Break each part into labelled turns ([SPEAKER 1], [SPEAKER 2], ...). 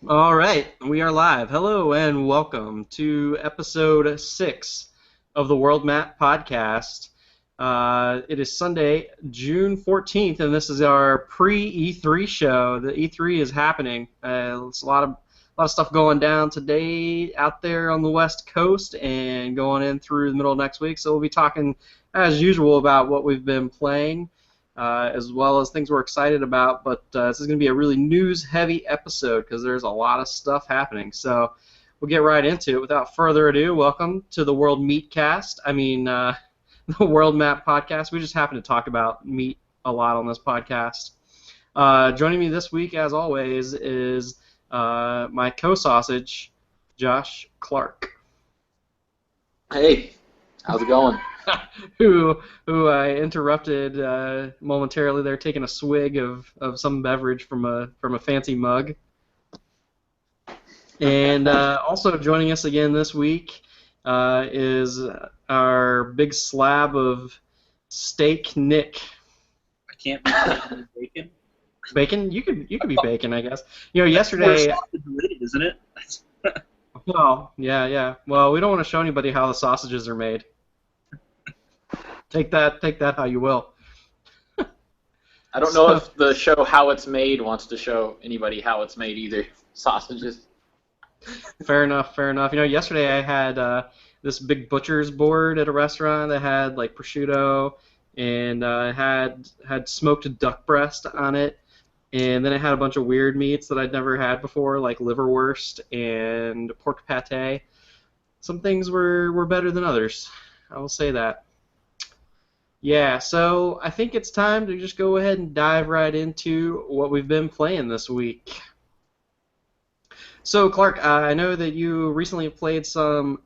[SPEAKER 1] All right, we are live. Hello and welcome to episode 6 of the World Map Podcast. It is Sunday, June 14th, and this is our pre-E3 show. The E3 is happening. It's a lot of stuff going down today out there on the West Coast and going in through the middle of next week. So we'll be talking, as usual, about what we've been playing, as well as things we're excited about. But this is going to be a really news-heavy episode because there's a lot of stuff happening. So we'll get right into it. Without further ado, welcome to the World Meatcast. The World Map Podcast. We just happen to talk about meat a lot on this podcast. Joining me this week, as always, is my co-sausage, Josh Clark.
[SPEAKER 2] Hey, how's it going?
[SPEAKER 1] who I interrupted momentarily. They're taking a swig of some beverage from a fancy mug. And also joining us again this week is our big slab of steak, Nick.
[SPEAKER 3] I can't be bacon.
[SPEAKER 1] Bacon? You could be bacon, I guess. You know, yesterday.
[SPEAKER 3] Sausage related, isn't it?
[SPEAKER 1] Well, yeah. Well, we don't want to show anybody how the sausages are made. Take that how you will.
[SPEAKER 2] I don't know if the show How It's Made wants to show anybody how it's made either. Sausages.
[SPEAKER 1] Fair enough. You know, yesterday I had this big butcher's board at a restaurant that had like prosciutto and had smoked duck breast on it, and then it had a bunch of weird meats that I'd never had before, like liverwurst and pork pate. Some things were better than others. I will say that. Yeah, so I think it's time to just go ahead and dive right into what we've been playing this week. So, Clark, I know that you recently played some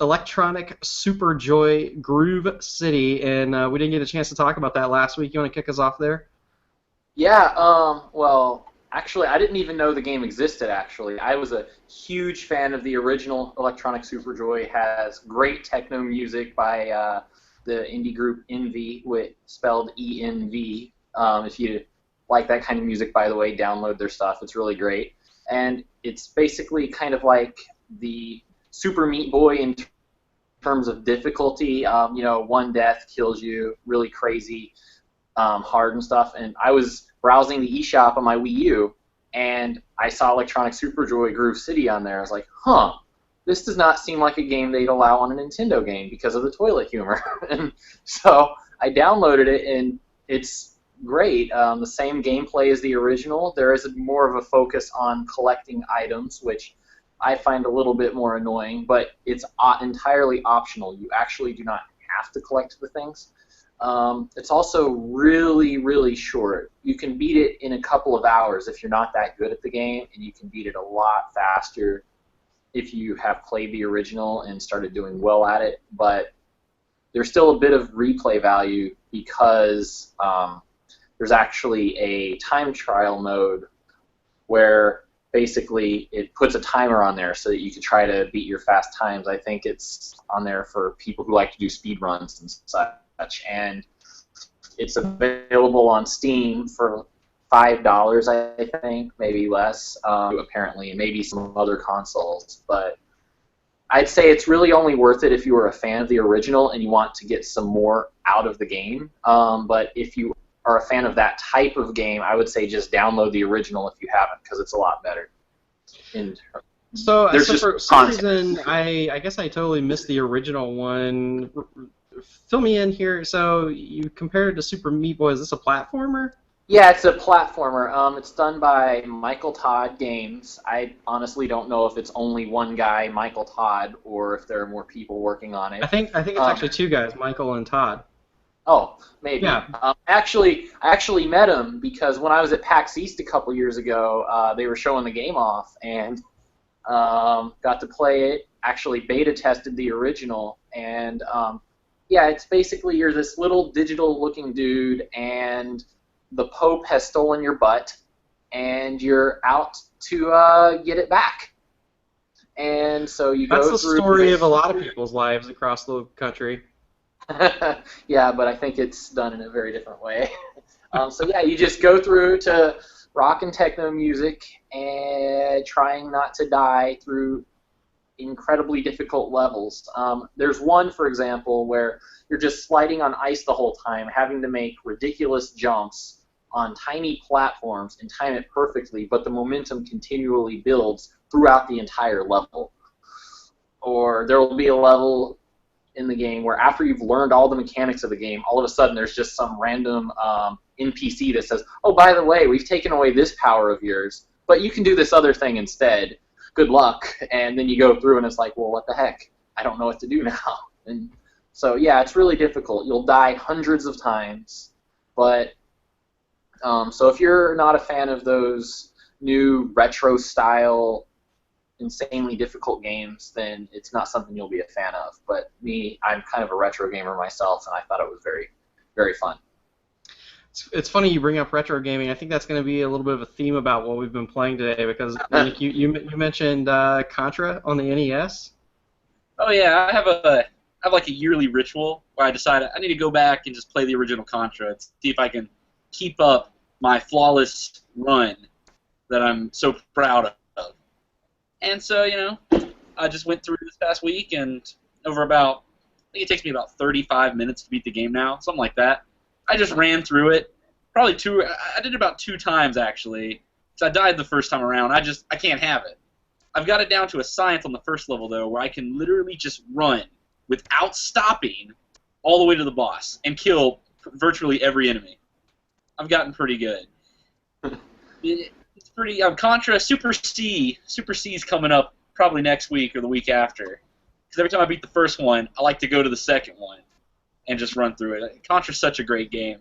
[SPEAKER 1] electronic Super Joy Groove City, and we didn't get a chance to talk about that last week. You want to kick us off there?
[SPEAKER 2] Yeah, well, actually, I didn't even know the game existed, actually. I was a huge fan of the original Electronic Superjoy. It has great techno music by the indie group Envy, spelled E-N-V. If you like that kind of music, by the way, download their stuff. It's really great. And it's basically kind of like the Super Meat Boy in terms of difficulty. One death kills you, really crazy, hard and stuff. And I was browsing the eShop on my Wii U, and I saw Electronic Superjoy Groove City on there. I was like, this does not seem like a game they'd allow on a Nintendo game because of the toilet humor. And so I downloaded it, and it's great. The same gameplay as the original. There is more of a focus on collecting items, which I find a little bit more annoying, but it's entirely optional. You actually do not have to collect the things. It's also really, really short. You can beat it in a couple of hours if you're not that good at the game, and you can beat it a lot faster if you have played the original and started doing well at it. But there's still a bit of replay value because there's actually a time trial mode where basically it puts a timer on there so that you can try to beat your fast times. I think it's on there for people who like to do speed runs and such. And it's available on Steam for $5, I think, maybe less, apparently, and maybe some other consoles. But I'd say it's really only worth it if you were a fan of the original and you want to get some more out of the game. But if you are a fan of that type of game, I would say just download the original if you haven't, because it's a lot better.
[SPEAKER 1] So for some reason, I guess I totally missed the original one. Fill me in here. So you compared it to Super Meat Boy. Is this a platformer?
[SPEAKER 2] Yeah, it's a platformer. It's done by Michael Todd Games. I honestly don't know if it's only one guy, Michael Todd, or if there are more people working on it.
[SPEAKER 1] I think it's actually two guys, Michael and Todd.
[SPEAKER 2] Oh, maybe.
[SPEAKER 1] Yeah.
[SPEAKER 2] I actually met him because when I was at PAX East a couple years ago, they were showing the game off, and got to play it. Actually, beta tested the original, and yeah, it's basically you're this little digital-looking dude, and the Pope has stolen your butt, and you're out to get it back. And so you go through...
[SPEAKER 1] That's the story of a lot of people's lives across the country.
[SPEAKER 2] Yeah, but I think it's done in a very different way. So yeah, you just go through to rock and techno music and trying not to die through incredibly difficult levels. There's one, for example, where you're just sliding on ice the whole time, having to make ridiculous jumps on tiny platforms and time it perfectly, but the momentum continually builds throughout the entire level. Or there will be a level in the game where after you've learned all the mechanics of the game, all of a sudden there's just some random NPC that says, oh, by the way, we've taken away this power of yours, but you can do this other thing instead. Good luck. And then you go through and it's like, well, what the heck? I don't know what to do now. And so, yeah, it's really difficult. You'll die hundreds of times. But so if you're not a fan of those new retro-style, insanely difficult games, then it's not something you'll be a fan of. But me, I'm kind of a retro gamer myself, and I thought it was very, very fun.
[SPEAKER 1] It's funny you bring up retro gaming. I think that's going to be a little bit of a theme about what we've been playing today because Nick, you mentioned Contra on the NES.
[SPEAKER 3] Oh yeah, I have like a yearly ritual where I decide I need to go back and just play the original Contra and see if I can keep up my flawless run that I'm so proud of. And so, I just went through this past week and over about, I think it takes me about 35 minutes to beat the game now, something like that. I just ran through it. Probably I did it about 2 times, actually. So I died the first time around. I can't have it. I've got it down to a science on the first level, though, where I can literally just run without stopping all the way to the boss and kill virtually every enemy. I've gotten pretty good. It's pretty... Contra Super C's coming up probably next week or the week after. Because every time I beat the first one, I like to go to the second one and just run through it. Contra's such a great game.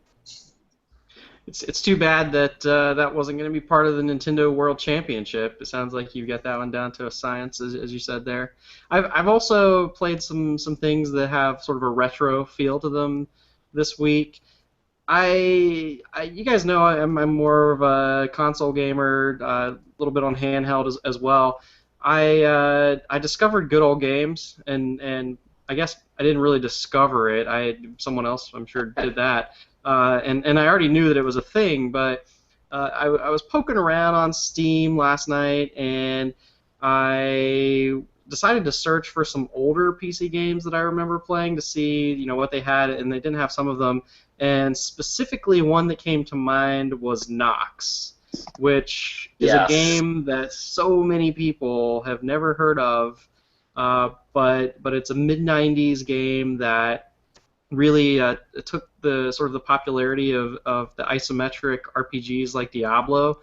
[SPEAKER 1] It's too bad that that wasn't going to be part of the Nintendo World Championship. It sounds like you got that one down to a science, as you said there. I've also played some things that have sort of a retro feel to them this week. You guys know I'm more of a console gamer, a little bit on handheld as well. I discovered Good Old Games, and I guess I didn't really discover it. Someone else, I'm sure, did that. And I already knew that it was a thing, but I was poking around on Steam last night, and I decided to search for some older PC games that I remember playing to see, what they had, and they didn't have some of them. And specifically, one that came to mind was Nox, which is a game that so many people have never heard of, but it's a mid-'90s game that really took the sort of the popularity of the isometric RPGs like Diablo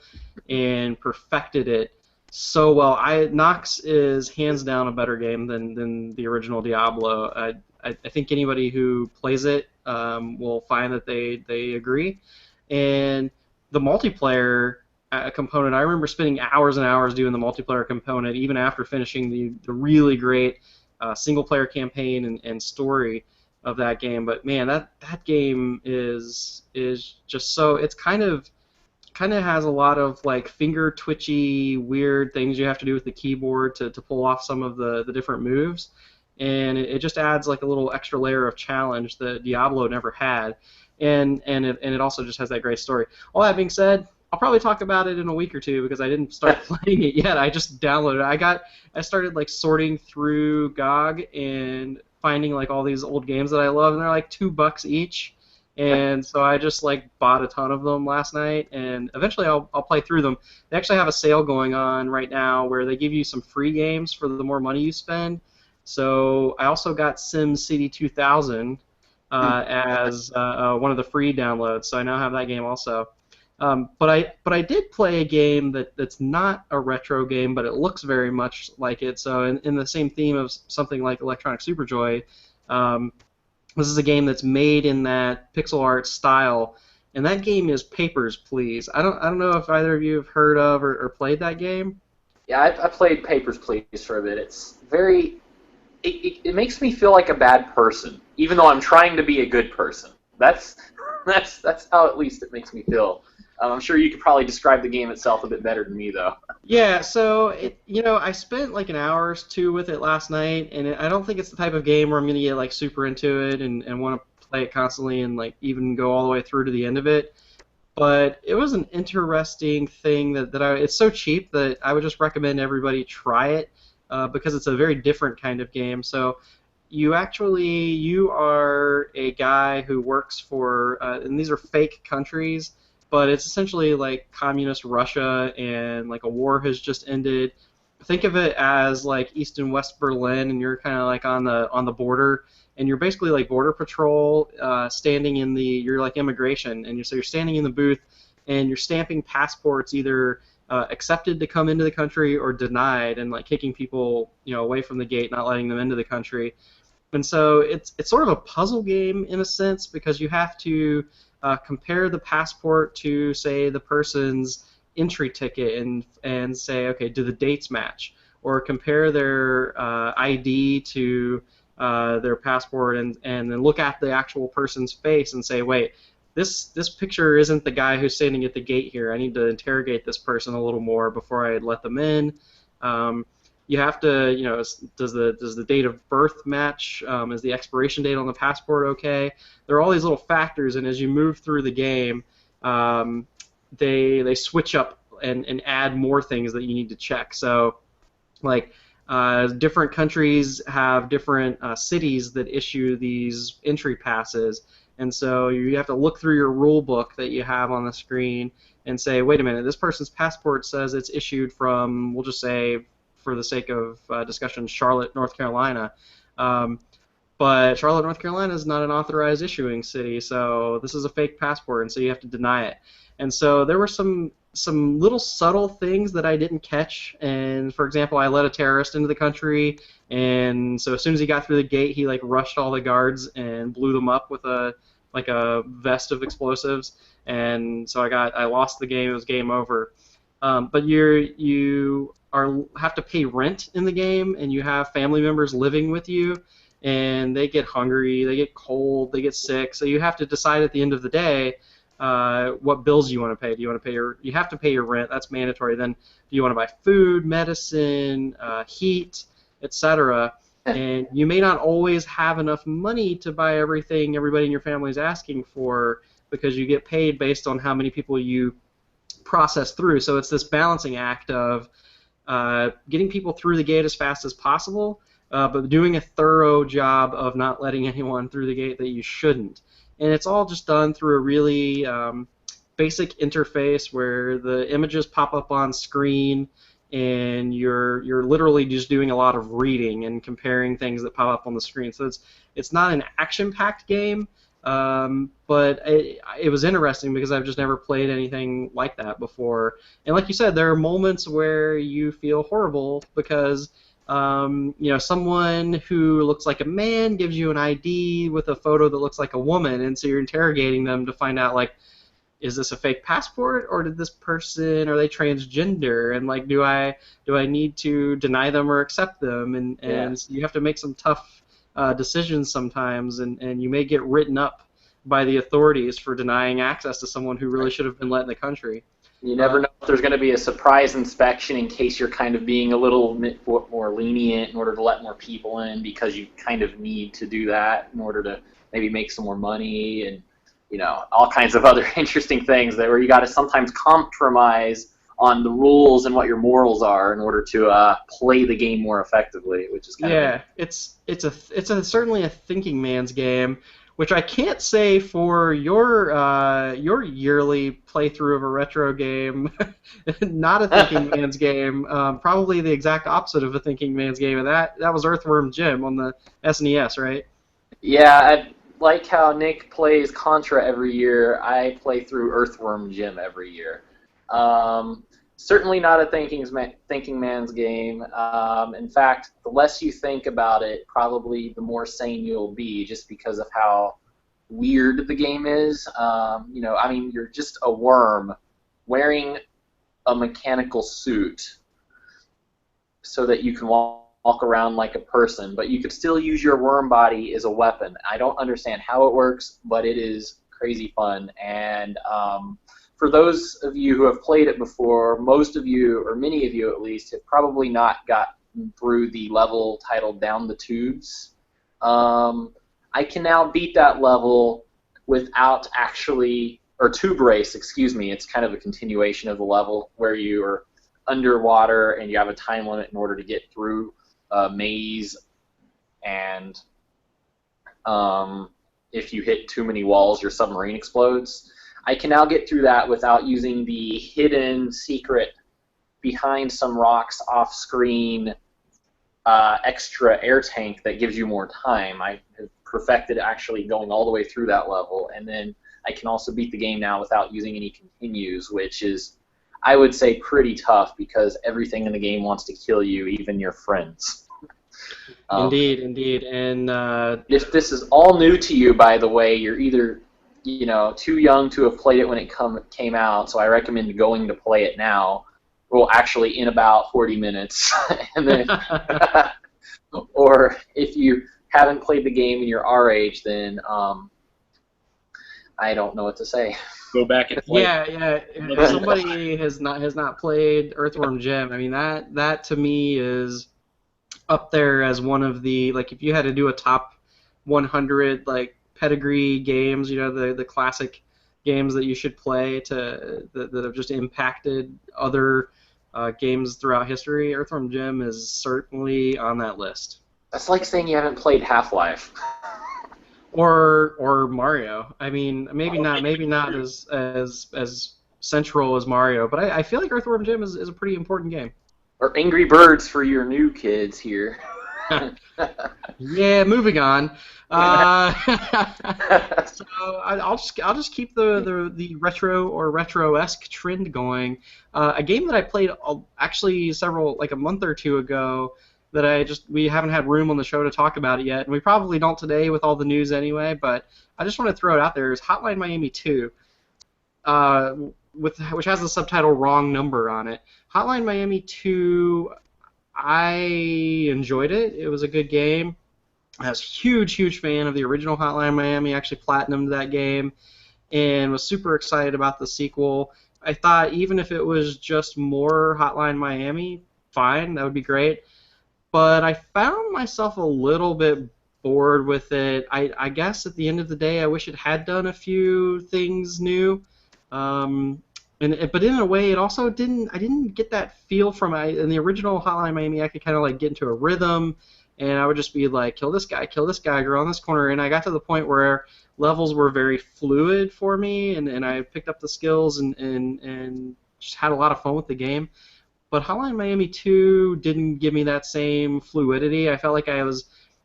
[SPEAKER 1] and perfected it so well. Nox is hands down a better game than the original Diablo. I think anybody who plays it will find that they agree. And the multiplayer component, I remember spending hours and hours doing the multiplayer component even after finishing the really great single-player campaign and story of that game. But man, that game is just so, it's kind of has a lot of like finger twitchy weird things you have to do with the keyboard to pull off some of the different moves, and it just adds like a little extra layer of challenge that Diablo never had, and it also just has that great story. All that being said, I'll probably talk about it in a week or two because I didn't start playing it yet. I just downloaded it. I started like sorting through GOG and finding like all these old games that I love, and they're like $2 each. And so I just like bought a ton of them last night, and eventually I'll play through them. They actually have a sale going on right now where they give you some free games for the more money you spend. So I also got SimCity 2000 as one of the free downloads, so I now have that game also. But I did play a game that's not a retro game, but it looks very much like it. So in the same theme of something like Electronic Superjoy, this is a game that's made in that pixel art style, and that game is Papers, Please. I don't know if either of you have heard of or played that game.
[SPEAKER 2] Yeah, I played Papers, Please for a bit. It's very... It makes me feel like a bad person, even though I'm trying to be a good person. That's how at least it makes me feel. I'm sure you could probably describe the game itself a bit better than me, though.
[SPEAKER 1] Yeah, so I spent like an hour or two with it last night, and I don't think it's the type of game where I'm going to get like super into it and want to play it constantly and like even go all the way through to the end of it. But it was an interesting thing it's so cheap that I would just recommend everybody try it because it's a very different kind of game. So you are a guy who works for, and these are fake countries, but it's essentially like communist Russia, and like a war has just ended. Think of it as like East and West Berlin, and you're kind of like on the border, and you're basically like border patrol, standing in you're like immigration, and so you're standing in the booth, and you're stamping passports either accepted to come into the country or denied, and like kicking people away from the gate, not letting them into the country. And so it's sort of a puzzle game in a sense because you have to compare the passport to, say, the person's entry ticket, and say, okay, do the dates match? Or compare their ID to their passport, and then look at the actual person's face and say, wait, this picture isn't the guy who's standing at the gate here. I need to interrogate this person a little more before I let them in. You have to, does the date of birth match? Is the expiration date on the passport okay? There are all these little factors, and as you move through the game, they switch up and add more things that you need to check. So, like, different countries have different cities that issue these entry passes, and so you have to look through your rule book that you have on the screen and say, wait a minute, this person's passport says it's issued from, we'll just say, for the sake of discussion, Charlotte, North Carolina. But Charlotte, North Carolina is not an authorized issuing city, so this is a fake passport, and so you have to deny it. And so there were some little subtle things that I didn't catch. And for example, I let a terrorist into the country, and so as soon as he got through the gate, he like rushed all the guards and blew them up with a vest of explosives. And so I lost the game. It was game over. But you have to pay rent in the game, and you have family members living with you, and they get hungry, they get cold, they get sick. So you have to decide at the end of the day what bills you want to pay. Do you want to pay you have to pay your rent? That's mandatory. Then do you want to buy food, medicine, heat, etc. And you may not always have enough money to buy everything everybody in your family is asking for because you get paid based on how many people you process through. So it's this balancing act of getting people through the gate as fast as possible, but doing a thorough job of not letting anyone through the gate that you shouldn't. And it's all just done through a really basic interface where the images pop up on screen, and you're literally just doing a lot of reading and comparing things that pop up on the screen. So it's not an action-packed game, but it was interesting because I've just never played anything like that before. And like you said, there are moments where you feel horrible because someone who looks like a man gives you an ID with a photo that looks like a woman, and so you're interrogating them to find out, like, is this a fake passport, or did this person, are they transgender, and like, do I need to deny them or accept them, and you have to make some tough decisions sometimes, and you may get written up by the authorities for denying access to someone who really should have been let in the country.
[SPEAKER 2] You never know if there's going to be a surprise inspection in case you're kind of being a little more lenient in order to let more people in because you kind of need to do that in order to maybe make some more money and, all kinds of other interesting things where you got to sometimes compromise on the rules and what your morals are in order to play the game more effectively, which is kind of
[SPEAKER 1] it's certainly a thinking man's game, which I can't say for your yearly playthrough of a retro game. Not a thinking man's game. Probably the exact opposite of a thinking man's game, and that was Earthworm Jim on the SNES, right?
[SPEAKER 2] Yeah, like how Nick plays Contra every year, I play through Earthworm Jim every year. Certainly not a thinking man's game. In fact, the less you think about it, probably the more sane you'll be, just because of how weird the game is. You're just a worm wearing a mechanical suit so that you can walk around like a person, but you could still use your worm body as a weapon. I don't understand how it works, but it is crazy fun. And for those of you who have played it before, most of you, or many of you at least, have probably not gotten through the level titled Down the Tubes. I can now beat that level without actually or Tube Race, excuse me. It's kind of a continuation of the level where you are underwater and you have a time limit in order to get through a maze, and if you hit too many walls, your submarine explodes. I can now get through that without using the hidden secret behind some rocks off-screen extra air tank that gives you more time. I have perfected actually going all the way through that level, and then I can also beat the game now without using any continues, which is, I would say, pretty tough because everything in the game wants to kill you, even your friends.
[SPEAKER 1] Indeed, indeed, and
[SPEAKER 2] if this is all new to you, by the way, you're either too young to have played it when it came out, so I recommend going to play it now. Well, actually, in about 40 minutes, and then, or if you haven't played the game and you're our age, then I don't know what to say.
[SPEAKER 3] Go back and play.
[SPEAKER 1] Yeah. If somebody has not played Earthworm Jim, I mean that to me is up there as one of the, like, if you had to do a top 100 like pedigree games, the classic games that you should play that have just impacted other games throughout history, Earthworm Jim is certainly on that list.
[SPEAKER 2] That's like saying you haven't played Half-Life.
[SPEAKER 1] Or Mario. I mean, maybe not as central as Mario, but I feel like Earthworm Jim is a pretty important game.
[SPEAKER 2] Or Angry Birds for your new kids here.
[SPEAKER 1] Yeah, moving on. So I'll just keep the retro or retro-esque trend going. A game that I played actually a month or two ago that we haven't had room on the show to talk about it yet, and we probably don't today with all the news anyway. But I just want to throw it out there: is Hotline Miami 2, which has the subtitle "Wrong Number" on it. Hotline Miami 2. I enjoyed it. It was a good game. I was a huge fan of the original Hotline Miami. I actually platinumed that game and was super excited about the sequel. I thought even if it was just more Hotline Miami, fine, that would be great. But I found myself a little bit bored with it. I guess at the end of the day, I wish it had done a few things new. But in a way, it also didn't. I didn't get that feel from it. In the original Hotline Miami, I could kind of like get into a rhythm, and I would just be like, kill this guy, go on this corner. And I got to the point where levels were very fluid for me, and I picked up the skills and just had a lot of fun with the game. But Hotline Miami 2 didn't give me that same fluidity. I felt like I was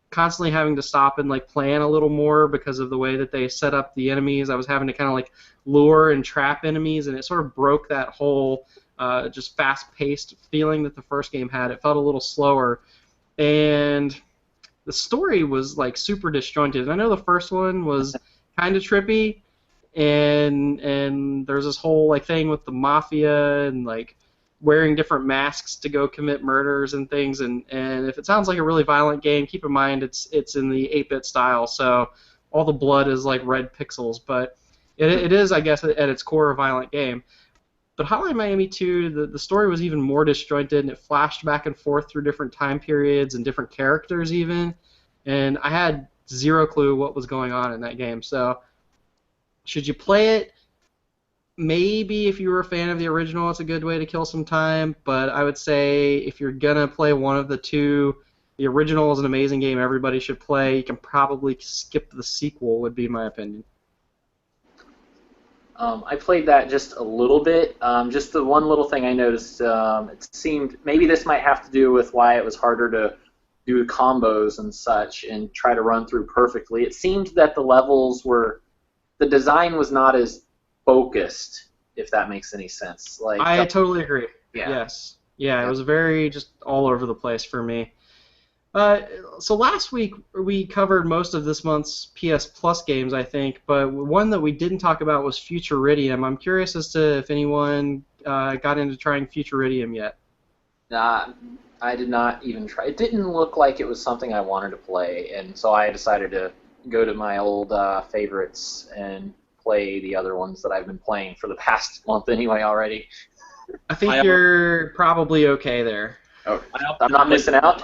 [SPEAKER 1] constantly having to stop and like plan a little more because of the way that they set up the enemies. I was having to kind of like lure and trap enemies, and it sort of broke that whole just fast-paced feeling that the first game had. It felt a little slower, and the story was like super disjointed. And I know the first one was kind of trippy, and there's this whole like thing with the mafia and like wearing different masks to go commit murders and things, and if it sounds like a really violent game, keep in mind it's in the 8-bit style, so all the blood is like red pixels, but it is, I guess, at its core a violent game. But Hotline Miami 2, the story was even more disjointed, and it flashed back and forth through different time periods and different characters even, and I had zero clue what was going on in that game. So should you play it? Maybe if you were a fan of the original, it's a good way to kill some time, but I would say if you're going to play one of the two, the original is an amazing game everybody should play. You can probably skip the sequel, would be my opinion.
[SPEAKER 2] I played that just a little bit. Just the one little thing I noticed, it seemed, maybe this might have to do with why it was harder to do combos and such and try to run through perfectly. It seemed that the design was not as focused, if that makes any sense. Like,
[SPEAKER 1] I totally agree.
[SPEAKER 2] Yeah.
[SPEAKER 1] Yes. Yeah, it was very just all over the place for me. So last week we covered most of this month's PS Plus games, I think, but one that we didn't talk about was Futuridium. I'm curious as to if anyone got into trying Futuridium yet.
[SPEAKER 2] I did not even try. It didn't look like it was something I wanted to play, and so I decided to go to my old favorites and play the other ones that I've been playing for the past month anyway already.
[SPEAKER 1] I think you're probably okay there.
[SPEAKER 2] Oh, I'm not missing out?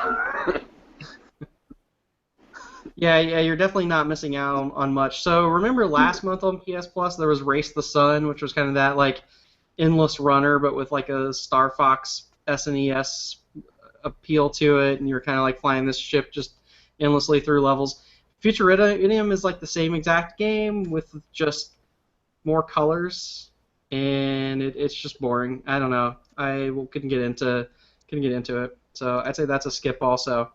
[SPEAKER 1] Yeah, you're definitely not missing out on much. So remember last month on PS Plus there was Race the Sun, which was kind of that like endless runner, but with like a Star Fox SNES appeal to it, and you're kind of like flying this ship just endlessly through levels. Futuritium is like the same exact game with just more colors, and it's just boring. I don't know. Couldn't get into it. So I'd say that's a skip also.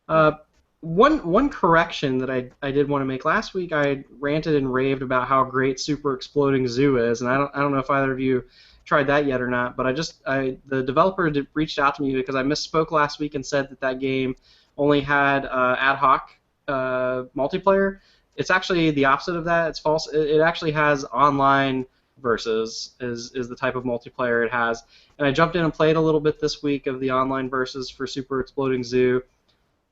[SPEAKER 1] Uh, one correction that I did want to make last week, I ranted and raved about how great Super Exploding Zoo is, and I don't know if either of you tried that yet or not, but the developer reached out to me because I misspoke last week and said that game only had ad hoc multiplayer. It's actually the opposite of that. It's false. It actually has online versus is the type of multiplayer it has. And I jumped in and played a little bit this week of the online versus for Super Exploding Zoo.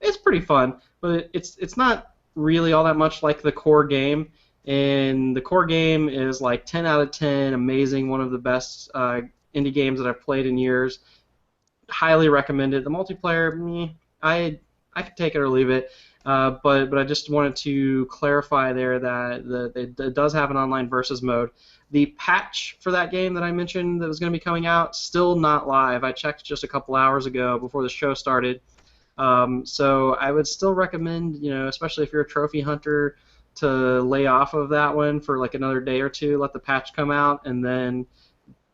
[SPEAKER 1] It's pretty fun, but it's not really all that much like the core game. And the core game is like 10 out of 10, amazing, one of the best indie games that I've played in years. Highly recommended. The multiplayer, I could take it or leave it. But I just wanted to clarify there that it does have an online versus mode. The patch for that game that I mentioned that was going to be coming out, still not live. I checked just a couple hours ago before the show started. So I would still recommend, especially if you're a trophy hunter, to lay off of that one for like another day or two, let the patch come out, and then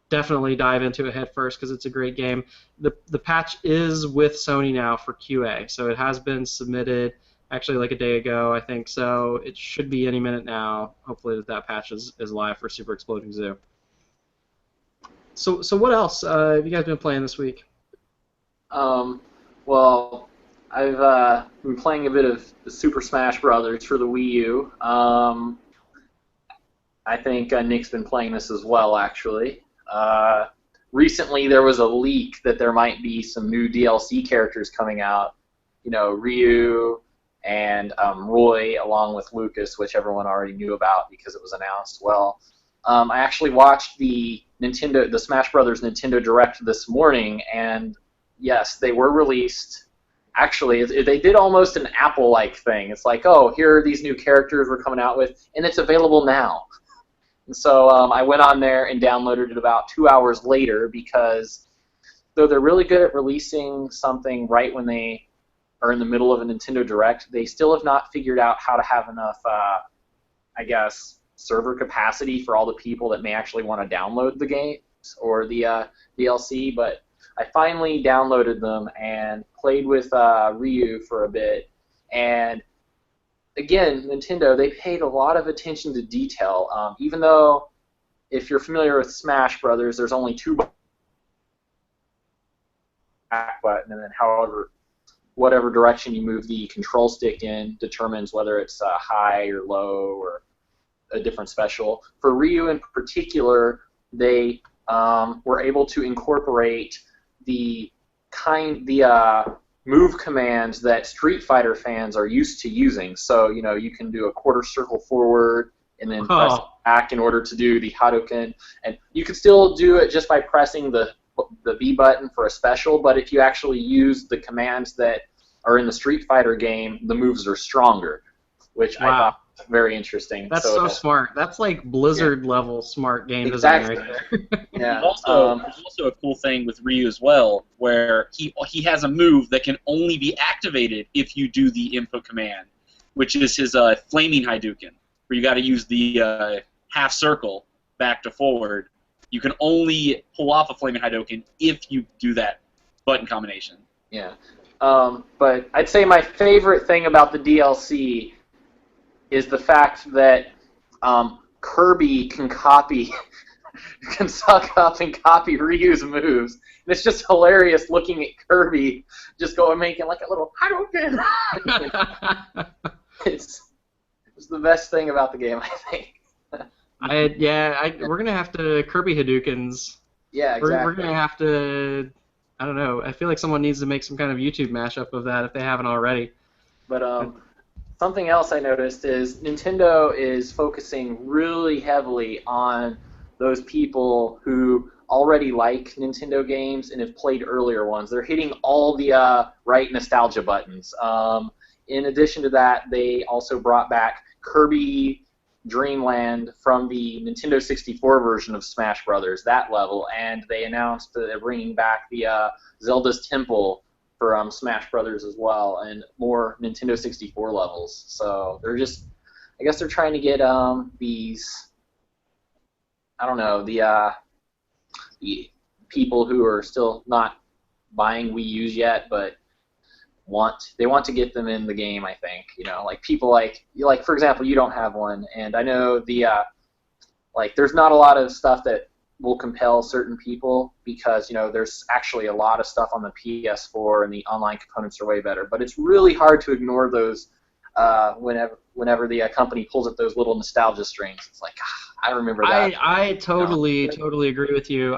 [SPEAKER 1] definitely dive into it head first because it's a great game. The patch is with Sony now for QA, so it has been submitted actually like a day ago, I think, so it should be any minute now. Hopefully that patch is live for Super Exploding Zoo. So what else have you guys been playing this week?
[SPEAKER 2] Well, I've been playing a bit of Super Smash Brothers for the Wii U. I think Nick's been playing this as well, actually. Recently, there was a leak that there might be some new DLC characters coming out. Ryu and Roy, along with Lucas, which everyone already knew about because it was announced. Well, I actually watched the Smash Brothers Nintendo Direct this morning, and yes, they were released. Actually, they did almost an Apple-like thing. It's like, oh, here are these new characters we're coming out with, and it's available now. And so I went on there and downloaded it about 2 hours later because though they're really good at releasing something right when they are in the middle of a Nintendo Direct, they still have not figured out how to have enough, server capacity for all the people that may actually want to download the games or the DLC. But I finally downloaded them and played with Ryu for a bit. And again, Nintendo, they paid a lot of attention to detail. Even though, if you're familiar with Smash Brothers, there's only two back button, and then whatever direction you move the control stick in determines whether it's high or low or a different special. For Ryu in particular, they were able to incorporate the move commands that Street Fighter fans are used to using. So, you can do a quarter circle forward and then press back in order to do the Hadouken. And you can still do it just by pressing the B button for a special, but if you actually use the commands that are in the Street Fighter game, the moves are stronger, which I thought was very interesting.
[SPEAKER 1] That's so smart. That's like Blizzard level smart game design right there.
[SPEAKER 2] Yeah.
[SPEAKER 3] There's also a cool thing with Ryu as well, where he has a move that can only be activated if you do the input command, which is his flaming Hadouken, where you got to use the half circle back to forward. You can only pull off a flaming Hadouken if you do that button combination.
[SPEAKER 2] Yeah. But I'd say my favorite thing about the DLC is the fact that Kirby can suck up and copy Ryu's moves. And it's just hilarious looking at Kirby just going making like a little Hadouken. It's the best thing about the game, I think.
[SPEAKER 1] We're gonna have to Kirby Hadoukens.
[SPEAKER 2] Yeah, exactly.
[SPEAKER 1] We're gonna have to. I don't know. I feel like someone needs to make some kind of YouTube mashup of that if they haven't already.
[SPEAKER 2] But something else I noticed is Nintendo is focusing really heavily on those people who already like Nintendo games and have played earlier ones. They're hitting all the right nostalgia buttons. in addition to that, they also brought back Kirby Dreamland from the Nintendo 64 version of Smash Brothers, that level, and they announced that they're bringing back the Zelda's Temple for Smash Brothers as well, and more Nintendo 64 levels. So they're just, I guess they're trying to get these, I don't know, the people who are still not buying Wii U's yet, but they want to get them in the game. I think, like people like for example, you don't have one, and I know there's not a lot of stuff that will compel certain people because there's actually a lot of stuff on the PS4 and the online components are way better. But it's really hard to ignore those whenever the company pulls up those little nostalgia strings. It's like, I remember that.
[SPEAKER 1] I totally agree with you.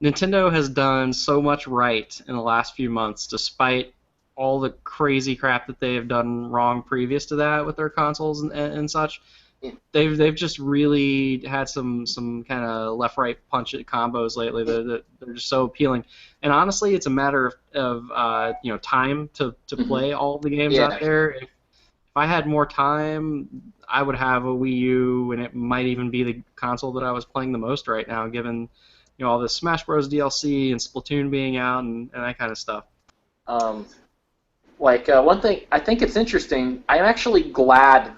[SPEAKER 1] Nintendo has done so much right in the last few months, despite all the crazy crap that they have done wrong previous to that with their consoles and such.
[SPEAKER 2] Yeah.
[SPEAKER 1] They've just really had some kind of left-right punch combos lately that they're just so appealing. And honestly, it's a matter of time to play all the games out there. If I had more time, I would have a Wii U, and it might even be the console that I was playing the most right now, given all this Smash Bros. DLC and Splatoon being out and that kind of stuff.
[SPEAKER 2] One thing, I think it's interesting, I'm actually glad,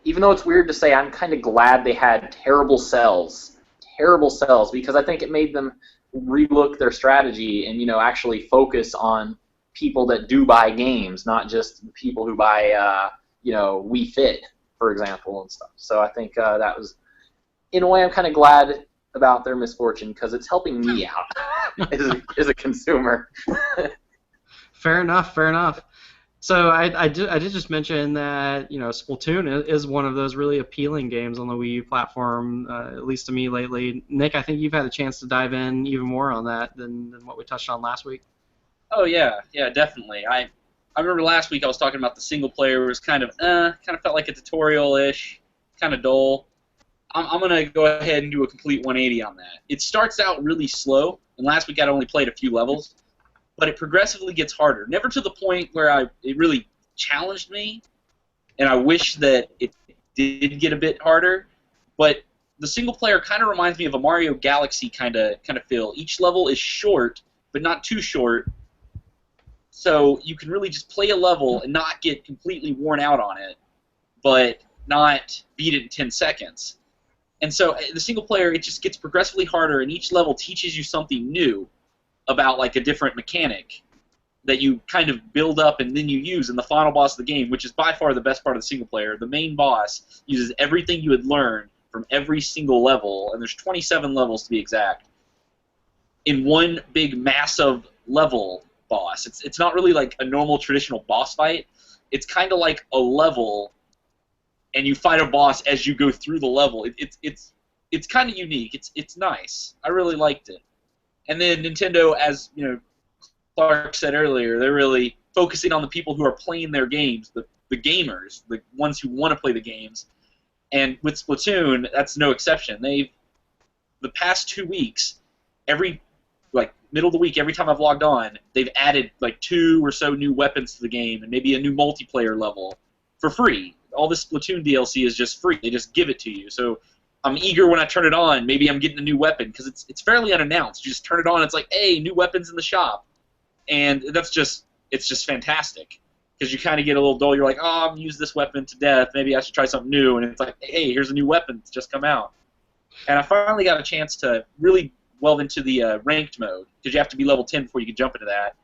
[SPEAKER 2] even though it's weird to say, I'm kind of glad they had terrible cells, because I think it made them relook their strategy and, actually focus on people that do buy games, not just people who buy, Wii Fit, for example, and stuff. So I think that was, in a way, I'm kind of glad about their misfortune because it's helping me out as a consumer.
[SPEAKER 1] Fair enough. So I did just mention that Splatoon is one of those really appealing games on the Wii U platform, at least to me lately. Nick, I think you've had a chance to dive in even more on that than what we touched on last week.
[SPEAKER 3] Oh yeah, definitely. I remember last week I was talking about the single player was kind of felt like a tutorial-ish, kind of dull. I'm going to go ahead and do a complete 180 on that. It starts out really slow, and last week I'd only played a few levels, but it progressively gets harder. Never to the point where it really challenged me, and I wish that it did get a bit harder, but the single player kind of reminds me of a Mario Galaxy kind of feel. Each level is short, but not too short, so you can really just play a level and not get completely worn out on it, but not beat it in 10 seconds. And so the single player, it just gets progressively harder, and each level teaches you something new about a different mechanic that you kind of build up and then you use in the final boss of the game, which is by far the best part of the single player. The main boss uses everything you had learned from every single level, and there's 27 levels to be exact, in one big massive level boss. It's not really like a normal traditional boss fight. It's kind of like a level, and you fight a boss as you go through the level. It's kind of unique. It's nice. I really liked it. And then Nintendo, as Clark said earlier, they're really focusing on the people who are playing their games, the gamers, the ones who want to play the games. And with Splatoon, that's no exception. The past 2 weeks, middle of the week, every time I've logged on, they've added 2 or so new weapons to the game and maybe a new multiplayer level for free. All this Splatoon DLC is just free. They just give it to you. So I'm eager when I turn it on. Maybe I'm getting a new weapon because it's fairly unannounced. You just turn it on. It's like, hey, new weapons in the shop, and it's just fantastic because you kind of get a little dull. You're like, oh, I'm used this weapon to death. Maybe I should try something new. And it's like, hey, here's a new weapon that's just come out. And I finally got a chance to really delve into the ranked mode because you have to be level 10 before you can jump into that.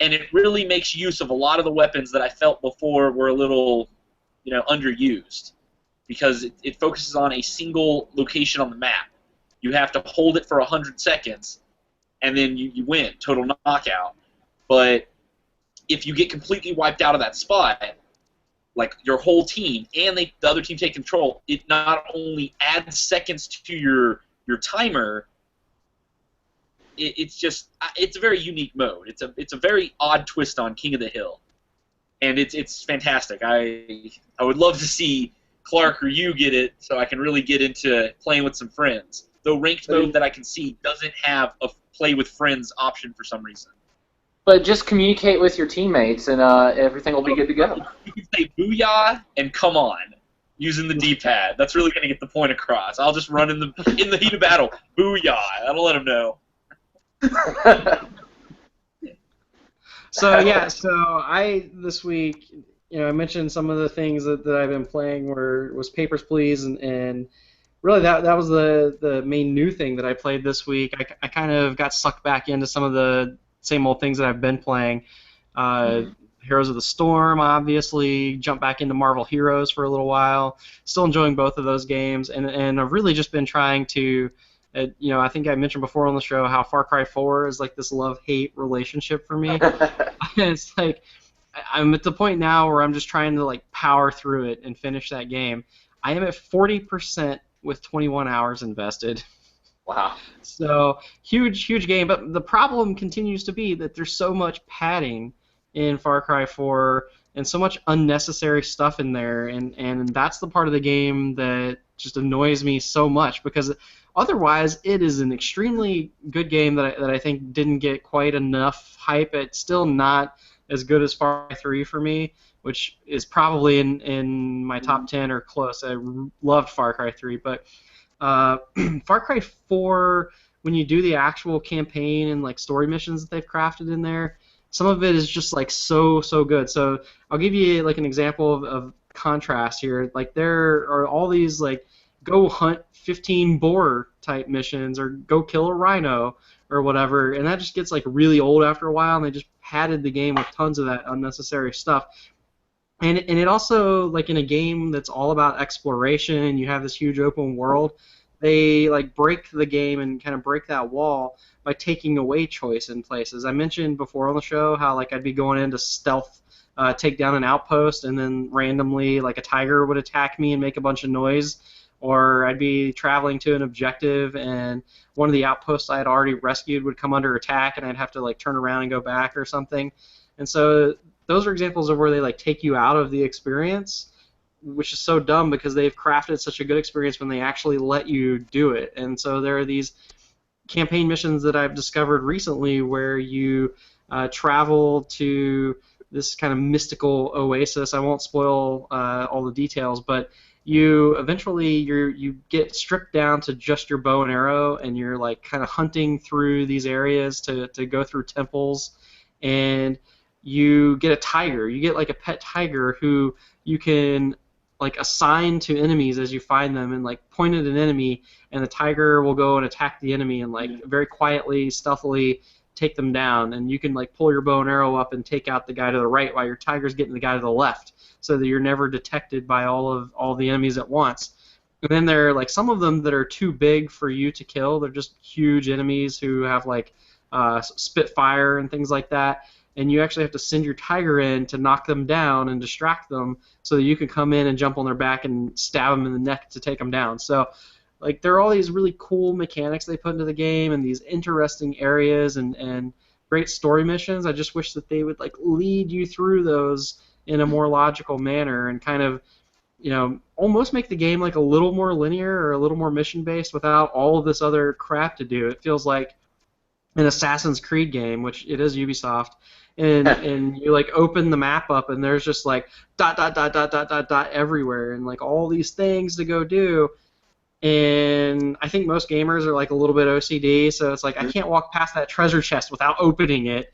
[SPEAKER 3] And it really makes use of a lot of the weapons that I felt before were a little underused, because it focuses on a single location on the map. You have to hold it for 100 seconds, and then you win, total knockout. But if you get completely wiped out of that spot, your whole team and the other team take control, it not only adds seconds to your timer, it's a very unique mode. It's a very odd twist on King of the Hill. And it's fantastic. I would love to see Clark or you get it so I can really get into playing with some friends. Though ranked mode that I can see doesn't have a play with friends option for some reason.
[SPEAKER 2] But just communicate with your teammates, and everything will be good to go.
[SPEAKER 3] You can say "booyah" and "come on" using the D-pad. That's really going to get the point across. I'll just run in the heat of battle, "booyah." That'll let them know.
[SPEAKER 1] So yeah, I this week, I mentioned some of the things that I've been playing was Papers, Please, and really that was the main new thing that I played this week. I kind of got sucked back into some of the same old things that I've been playing. Heroes of the Storm, obviously, jumped back into Marvel Heroes for a little while. Still enjoying both of those games, and I've really just been trying to, I think I mentioned before on the show how Far Cry 4 is like this love-hate relationship for me. It's like I'm at the point now where I'm just trying to like power through it and finish that game. I am at 40% with 21 hours invested.
[SPEAKER 2] Wow.
[SPEAKER 1] So huge game, but the problem continues to be that there's so much padding in Far Cry 4 and so much unnecessary stuff in there, and that's the part of the game that just annoys me so much, because otherwise it is an extremely good game that I think didn't get quite enough hype. It's still not as good as Far Cry 3 for me, which is probably in my top 10 or close. I loved Far Cry 3, but Far Cry 4, when you do the actual campaign and like story missions that they've crafted in there, some of it is just like so good. So I'll give you like an example of contrast here. Like there are all these like go hunt 15 boar type missions or go kill a rhino or whatever, and that just gets like really old after a while, and they just padded the game with tons of that unnecessary stuff. And it also, like in a game that's all about exploration and you have this huge open world, they like break the game and kind of break that wall by taking away choice in places. I mentioned before on the show how like I'd be going into stealth, take down an outpost, and then randomly like a tiger would attack me and make a bunch of noise, or I'd be traveling to an objective and one of the outposts I had already rescued would come under attack and I'd have to like turn around and go back or something. And so those are examples of where they like take you out of the experience, which is so dumb because they've crafted such a good experience when they actually let you do it. And so there are these campaign missions that I've discovered recently where you travel to this kind of mystical oasis. I won't spoil all the details, but you get stripped down to just your bow and arrow, and you're like kind of hunting through these areas to go through temples, and you get a tiger. You get like a pet tiger who you can like assign to enemies as you find them, and like point at an enemy, and the tiger will go and attack the enemy and like very quietly, stealthily take them down. And you can like pull your bow and arrow up and take out the guy to the right while your tiger's getting the guy to the left, so that you're never detected by all the enemies at once. And then there are like some of them that are too big for you to kill. They're just huge enemies who have like spit fire and things like that. And you actually have to send your tiger in to knock them down and distract them so that you can come in and jump on their back and stab them in the neck to take them down. So, like, there are all these really cool mechanics they put into the game and these interesting areas and great story missions. I just wish that they would, like, lead you through those in a more logical manner and kind of, almost make the game, like, a little more linear or a little more mission-based without all of this other crap to do. It feels like an Assassin's Creed game, which it is Ubisoft, and you like open the map up and there's just like dot dot dot dot dot dot dot everywhere and like all these things to go do. And I think most gamers are like a little bit OCD, so it's like I can't walk past that treasure chest without opening it,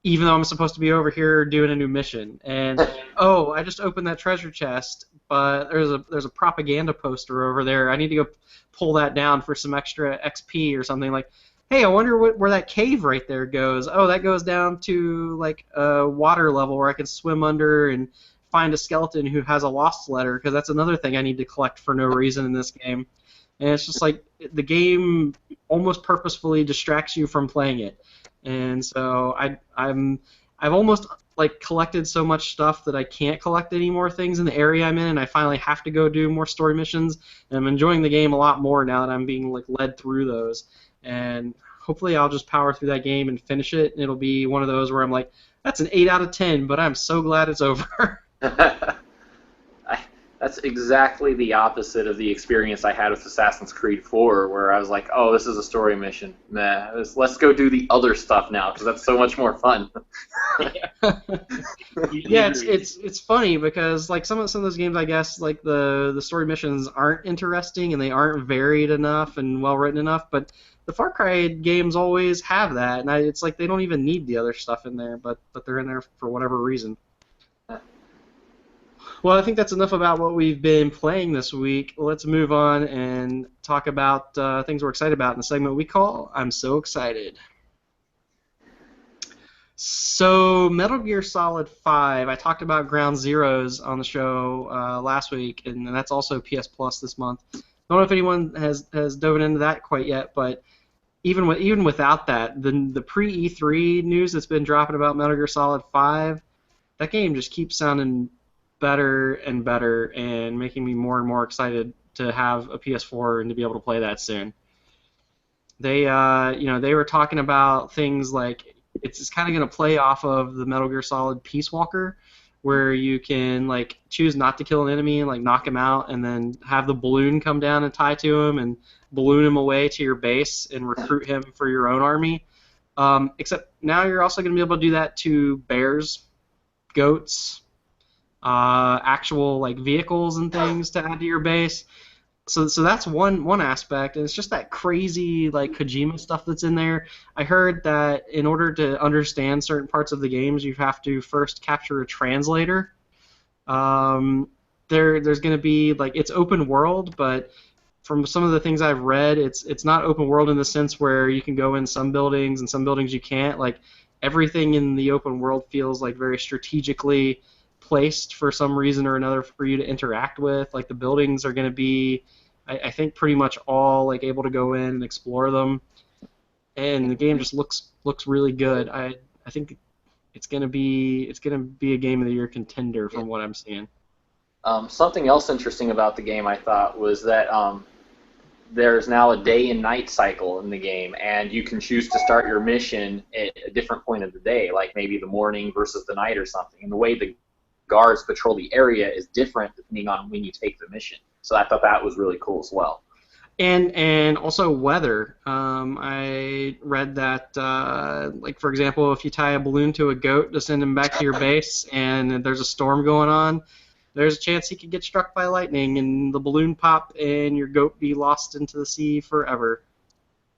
[SPEAKER 1] even though I'm supposed to be over here doing a new mission. And oh, I just opened that treasure chest, but there's a propaganda poster over there. I need to go pull that down for some extra XP or something. Like, hey, I wonder where that cave right there goes. Oh, that goes down to like a water level where I can swim under and find a skeleton who has a lost letter, because that's another thing I need to collect for no reason in this game. And it's just like the game almost purposefully distracts you from playing it. And so I've almost like collected so much stuff that I can't collect any more things in the area I'm in, and I finally have to go do more story missions. And I'm enjoying the game a lot more now that I'm being like led through those. And hopefully I'll just power through that game and finish it, and it'll be one of those where I'm like, that's an 8 out of 10, but I'm so glad it's over.
[SPEAKER 2] That's exactly the opposite of the experience I had with Assassin's Creed 4, where I was like, "Oh, this is a story mission. Nah, let's go do the other stuff now because that's so much more fun."
[SPEAKER 1] Yeah, it's funny because like some of those games, I guess like the story missions aren't interesting and they aren't varied enough and well written enough, but the Far Cry games always have that, and it's like they don't even need the other stuff in there, but they're in there for whatever reason. Well, I think that's enough about what we've been playing this week. Let's move on and talk about things we're excited about in the segment we call I'm So Excited. So, Metal Gear Solid 5, I talked about Ground Zeroes on the show last week, and that's also PS Plus this month. I don't know if anyone has dove into that quite yet, but even without that, the pre-E3 news that's been dropping about Metal Gear Solid 5, that game just keeps sounding better and better and making me more and more excited to have a PS4 and to be able to play that soon. They they were talking about things like it's kind of going to play off of the Metal Gear Solid Peace Walker, where you can like choose not to kill an enemy and like knock him out, and then have the balloon come down and tie to him and balloon him away to your base and recruit him for your own army. Except now you're also going to be able to do that to bears, goats, actual like vehicles and things to add to your base. So that's one aspect, and it's just that crazy like Kojima stuff that's in there. I heard that in order to understand certain parts of the games, you have to first capture a translator. There's going to be like it's open world, but from some of the things I've read, it's not open world in the sense where you can go in some buildings and some buildings you can't. Like everything in the open world feels like very strategically placed for some reason or another for you to interact with. Like the buildings are going to be, I think, pretty much all like able to go in and explore them, and the game just looks really good. I think it's going to be a game of the year contender from what I'm seeing.
[SPEAKER 2] Something else interesting about the game I thought was that there's now a day and night cycle in the game, and you can choose to start your mission at a different point of the day, like maybe the morning versus the night or something. And the way the guards patrol the area is different depending on when you take the mission. So I thought that was really cool as well.
[SPEAKER 1] And also weather. I read that, like for example, if you tie a balloon to a goat to send him back to your base, and there's a storm going on, there's a chance he could get struck by lightning and the balloon pop and your goat be lost into the sea forever.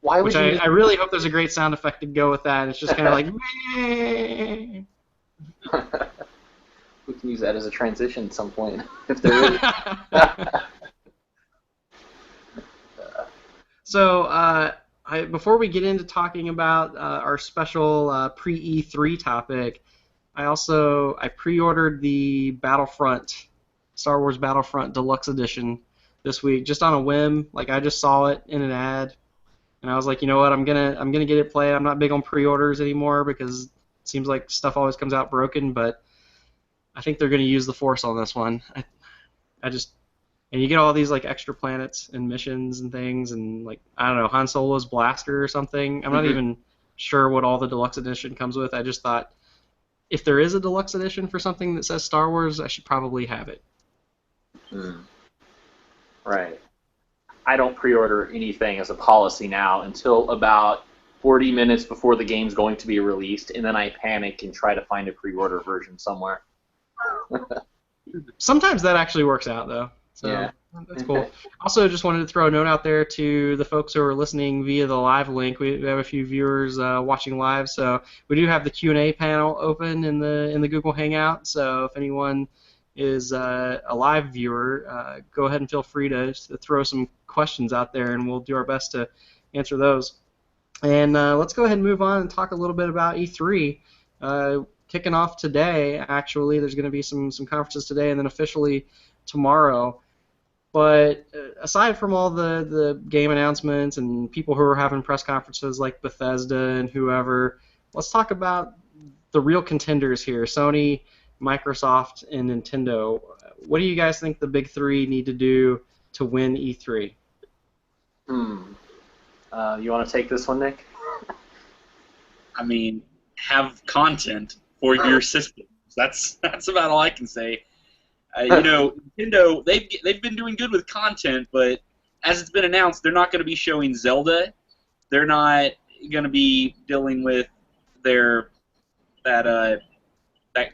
[SPEAKER 2] Why would
[SPEAKER 1] I really hope there's a great sound effect to go with that. It's just kind of like. Meh.
[SPEAKER 2] We can use that as a transition at some point, if there is.
[SPEAKER 1] So, before we get into talking about our special pre-E3 topic, I pre-ordered the Battlefront, Star Wars Battlefront Deluxe Edition this week, just on a whim. Like I just saw it in an ad, and I was like, you know what, I'm gonna get it played. I'm not big on pre-orders anymore because it seems like stuff always comes out broken, but I think they're going to use the Force on this one. And you get all these like extra planets and missions and things, and like I don't know, Han Solo's blaster or something. I'm not even sure what all the deluxe edition comes with. I just thought if there is a deluxe edition for something that says Star Wars, I should probably have it.
[SPEAKER 2] Right. I don't pre-order anything as a policy now until about 40 minutes before the game's going to be released, and then I panic and try to find a pre-order version somewhere.
[SPEAKER 1] Sometimes that actually works out, though. So yeah. That's cool. Also, just wanted to throw a note out there to the folks who are listening via the live link. We have a few viewers watching live, so we do have the Q&A panel open in the Google Hangout. So if anyone is a live viewer, go ahead and feel free to throw some questions out there, and we'll do our best to answer those. And let's go ahead and move on and talk a little bit about E3. Kicking off today, actually, there's going to be some conferences today, and then officially tomorrow. But aside from all the game announcements and people who are having press conferences like Bethesda and whoever, let's talk about the real contenders here, Sony, Microsoft, and Nintendo. What do you guys think the big three need to do to win E3?
[SPEAKER 2] You want to take this one, Nick?
[SPEAKER 3] I mean, have content for your systems. That's about all I can say. Nintendo, they've been doing good with content, but as it's been announced, they're not going to be showing Zelda. They're not going to be dealing with their that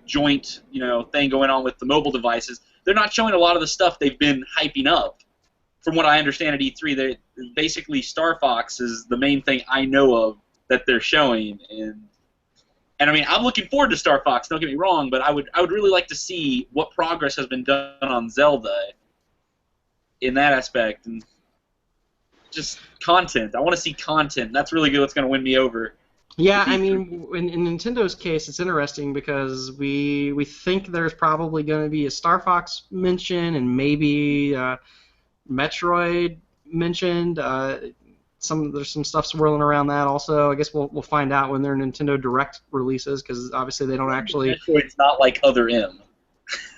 [SPEAKER 3] joint thing going on with the mobile devices. They're not showing a lot of the stuff they've been hyping up. From what I understand at E3, basically Star Fox is the main thing I know of that they're showing, and I mean I'm looking forward to Star Fox. Don't get me wrong, but I would really like to see what progress has been done on Zelda in that aspect, and just content. I want to see content. That's really good. What's going to win me over.
[SPEAKER 1] Yeah, I mean, in Nintendo's case, it's interesting because we think there's probably going to be a Star Fox mention and maybe Metroid mentioned. There's some stuff swirling around that also. I guess we'll find out when their Nintendo Direct releases because obviously they don't actually.
[SPEAKER 3] Metroid's not like Other M.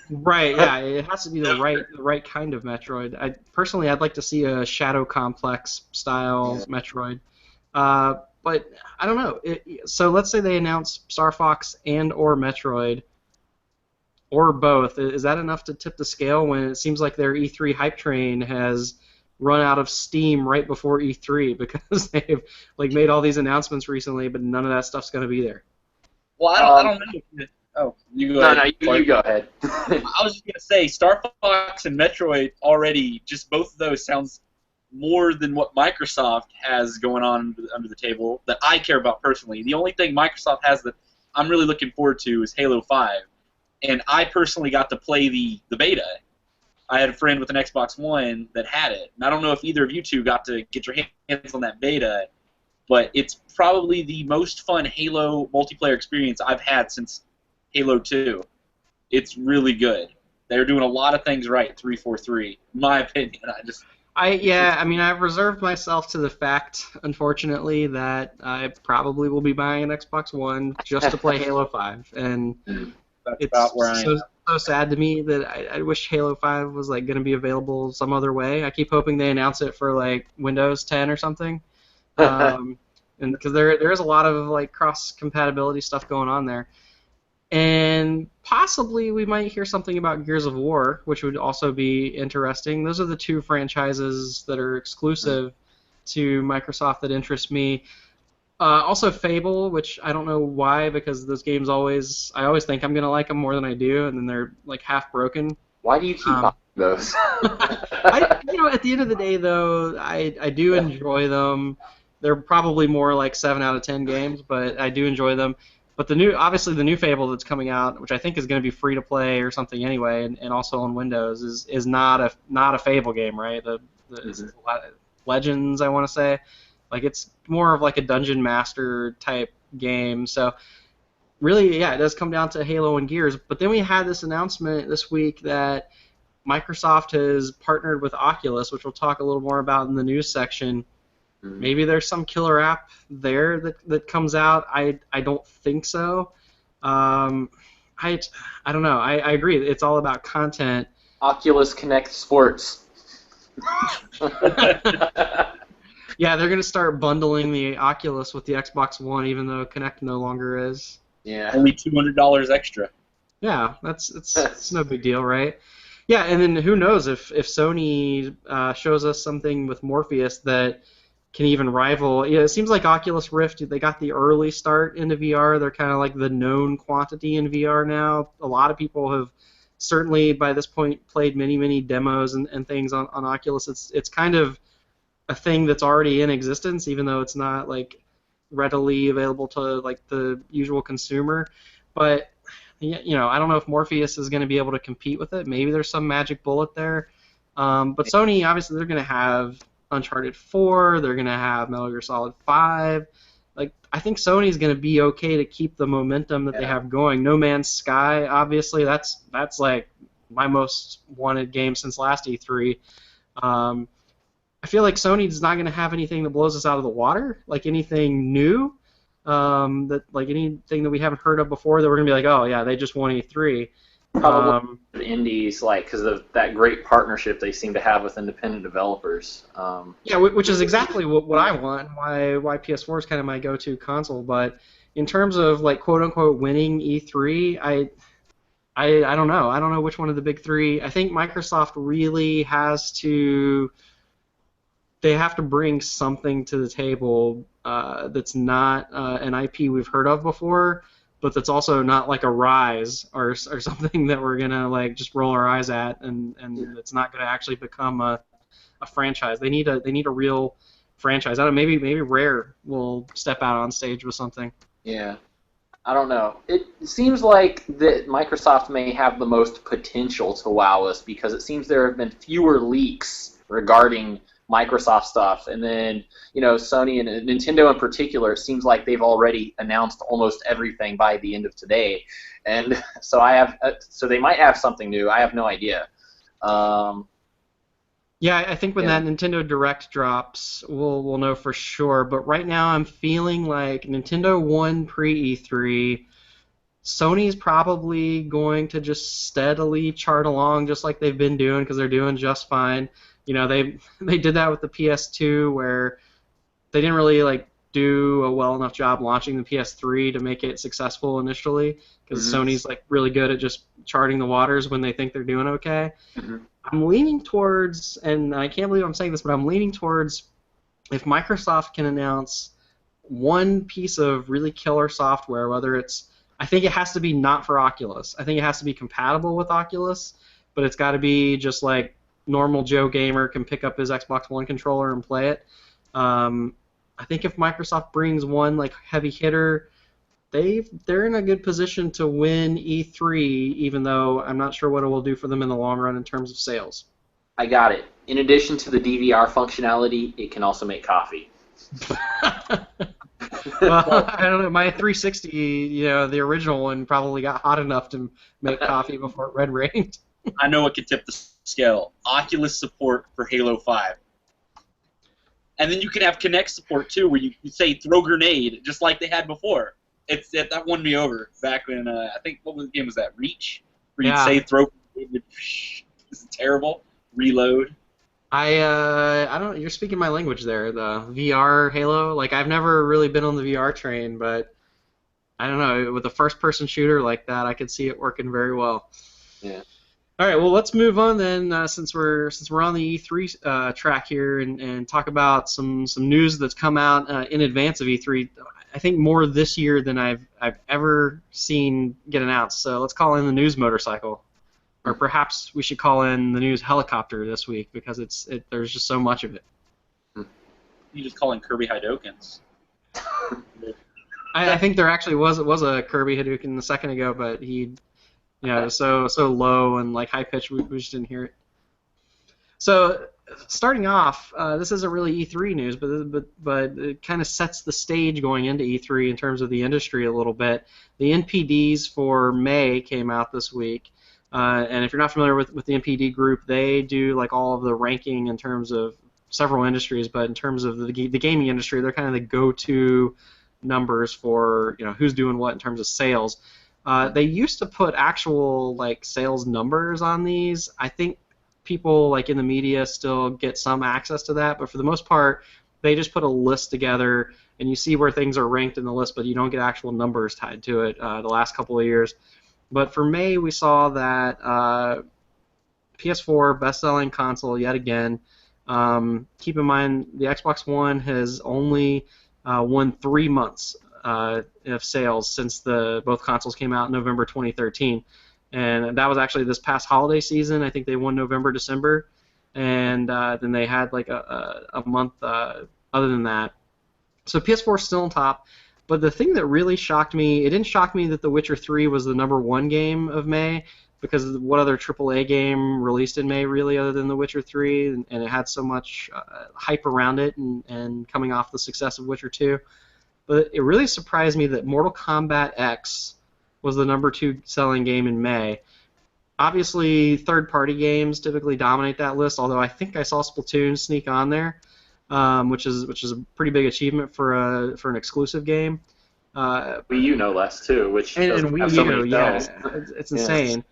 [SPEAKER 1] Right. Yeah, it has to be the right kind of Metroid. I'd like to see a Shadow Complex style Metroid. But I don't know. So let's say they announce Star Fox and or Metroid, or both. Is that enough to tip the scale when it seems like their E3 hype train has run out of steam right before E3 because they've made all these announcements recently, but none of that stuff's going to be there?
[SPEAKER 3] Well, I don't know. Oh, you go ahead.
[SPEAKER 2] No, you go ahead.
[SPEAKER 3] I was just going to say, Star Fox and Metroid already, just both of those sounds more than what Microsoft has going on under the table that I care about personally. The only thing Microsoft has that I'm really looking forward to is Halo 5. And I personally got to play the beta. I had a friend with an Xbox One that had it. And I don't know if either of you two got to get your hands on that beta, but it's probably the most fun Halo multiplayer experience I've had since Halo 2. It's really good. They're doing a lot of things right, 343, in my opinion.
[SPEAKER 1] I've reserved myself to the fact, unfortunately, that I probably will be buying an Xbox One just to play Halo 5, and
[SPEAKER 3] That's
[SPEAKER 1] it's
[SPEAKER 3] about where I am.
[SPEAKER 1] so sad to me that I wish Halo 5 was going to be available some other way. I keep hoping they announce it for Windows 10 or something, and because there is a lot of cross compatibility stuff going on there. And possibly we might hear something about Gears of War, which would also be interesting. Those are the two franchises that are exclusive to Microsoft that interest me. Also Fable, which I don't know why, because those games I always think I'm going to like them more than I do, and then they're half broken.
[SPEAKER 2] Why do you keep buying those?
[SPEAKER 1] At the end of the day, though, I do enjoy them. They're probably more 7 out of 10 games, but I do enjoy them. But the new Fable that's coming out, which I think is going to be free to play or something anyway, and also on Windows, is not a Fable game, right? It's Legends, I want to say. It's more of a dungeon master type game. So really, yeah, it does come down to Halo and Gears. But then we had this announcement this week that Microsoft has partnered with Oculus, which we'll talk a little more about in the news section. Maybe there's some killer app there that comes out. I don't think so. I don't know. I agree. It's all about content.
[SPEAKER 2] Oculus Connect Sports.
[SPEAKER 1] Yeah, they're going to start bundling the Oculus with the Xbox One, even though Kinect no longer is.
[SPEAKER 2] Yeah.
[SPEAKER 3] Only $200 extra.
[SPEAKER 1] Yeah, it's no big deal, right? Yeah, and then who knows if Sony shows us something with Morpheus that can even rival. Yeah, it seems like Oculus Rift, they got the early start into VR. They're kind of the known quantity in VR now. A lot of people have certainly by this point played many demos and things on Oculus. It's kind of a thing that's already in existence, even though it's not readily available to the usual consumer. But I don't know if Morpheus is going to be able to compete with it. Maybe there's some magic bullet there. But Sony, obviously, they're going to have Uncharted 4. They're going to have Metal Gear Solid 5. I think Sony's going to be okay to keep the momentum that they have going. No Man's Sky, obviously, that's my most wanted game since last E3. I feel like Sony's not going to have anything that blows us out of the water, anything new, anything that we haven't heard of before that we're going to be oh, yeah, they just won E3.
[SPEAKER 2] Probably the indies, because of that great partnership they seem to have with independent developers.
[SPEAKER 1] Yeah, which is exactly what I want, why PS4 is kind of my go-to console. But in terms of, quote-unquote, winning E3, I don't know. I don't know which one of the big three. I think Microsoft really has to. They have to bring something to the table that's not an IP we've heard of before, but that's also not like a Rise or something that we're gonna like just roll our eyes at, and it's not gonna actually become a franchise. They need a real franchise. I don't know, maybe Rare will step out on stage with something.
[SPEAKER 2] Yeah. I don't know. It seems like that Microsoft may have the most potential to wow us because it seems there have been fewer leaks regarding Microsoft stuff, and then Sony and Nintendo in particular. It seems like they've already announced almost everything by the end of today, and so they might have something new. I have no idea.
[SPEAKER 1] Yeah, I think when
[SPEAKER 2] Yeah.
[SPEAKER 1] that Nintendo Direct drops, we'll know for sure. But right now, I'm feeling like Nintendo won pre-E3. Sony's probably going to just steadily chart along, just like they've been doing, because they're doing just fine. They did that with the PS2, where they didn't really like do a well enough job launching the PS3 to make it successful initially, because
[SPEAKER 2] Mhm.
[SPEAKER 1] Sony's like really good at just charting the waters when they think they're doing okay.
[SPEAKER 2] Mhm.
[SPEAKER 1] I'm leaning towards, and I can't believe I'm saying this, but I'm leaning towards if Microsoft can announce one piece of really killer software, whether it's, I think it has to be not for Oculus. I think it has to be compatible with Oculus, but it's got to be just like normal Joe gamer can pick up his Xbox One controller and play it. I think if Microsoft brings one like heavy hitter, they're in a good position to win E3, even though I'm not sure what it will do for them in the long run in terms of sales.
[SPEAKER 2] I got it. In addition to the DVR functionality, it can also make coffee.
[SPEAKER 1] Well, I don't know. My 360, the original one probably got hot enough to make coffee before it red rained.
[SPEAKER 3] I know what could tip the scale. Oculus support for Halo 5. And then you can have Kinect support too, where you say throw grenade, just like they had before. That won me over back when I think what game was that? Reach, where you'd
[SPEAKER 1] Yeah.
[SPEAKER 3] say throw grenade. This is terrible. Reload.
[SPEAKER 1] I don't. You're speaking my language there. The VR Halo. Like I've never really been on the VR train, but I don't know. With a first-person shooter like that, I could see it working very well.
[SPEAKER 2] Yeah.
[SPEAKER 1] All right, well, let's move on then, since we're on the E3 track here, and talk about some news that's come out in advance of E3. I think more this year than I've ever seen get announced. So let's call in the news motorcycle, or perhaps we should call in the news helicopter this week because there's just so much of it.
[SPEAKER 3] You just call in Kirby Hadoukens.
[SPEAKER 1] I think there actually was a Kirby Hadouken a second ago, but he. So low and like high pitched, we just didn't hear it. So starting off, this isn't really E3 news, but it kind of sets the stage going into E3 in terms of the industry a little bit. The NPDs for May came out this week, and if you're not familiar with the NPD group, they do like all of the ranking in terms of several industries, but in terms of the gaming industry, they're kind of the go-to numbers for who's doing what in terms of sales. They used to put actual like sales numbers on these. I think people like in the media still get some access to that, but for the most part, they just put a list together and you see where things are ranked in the list, but you don't get actual numbers tied to it the last couple of years. But for May, we saw that PS4 best-selling console yet again. Keep in mind the Xbox One has only won 3 months of sales since both consoles came out in November 2013, and that was actually this past holiday season. I think they won November, December, and then they had like a month other than that. So PS4 is still on top, but the thing that really shocked me, it didn't shock me that The Witcher 3 was the #1 game of May, because what other AAA game released in May really other than The Witcher 3, and it had so much hype around it and coming off the success of Witcher 2. But it really surprised me that Mortal Kombat X was the #2 selling game in May. Obviously, third-party games typically dominate that list, although I think I saw Splatoon sneak on there, which is a pretty big achievement for an exclusive game.
[SPEAKER 2] Wii U no less too, which
[SPEAKER 1] And
[SPEAKER 2] doesn't
[SPEAKER 1] Wii
[SPEAKER 2] have so
[SPEAKER 1] U,
[SPEAKER 2] many
[SPEAKER 1] yeah,
[SPEAKER 2] sales.
[SPEAKER 1] it's insane.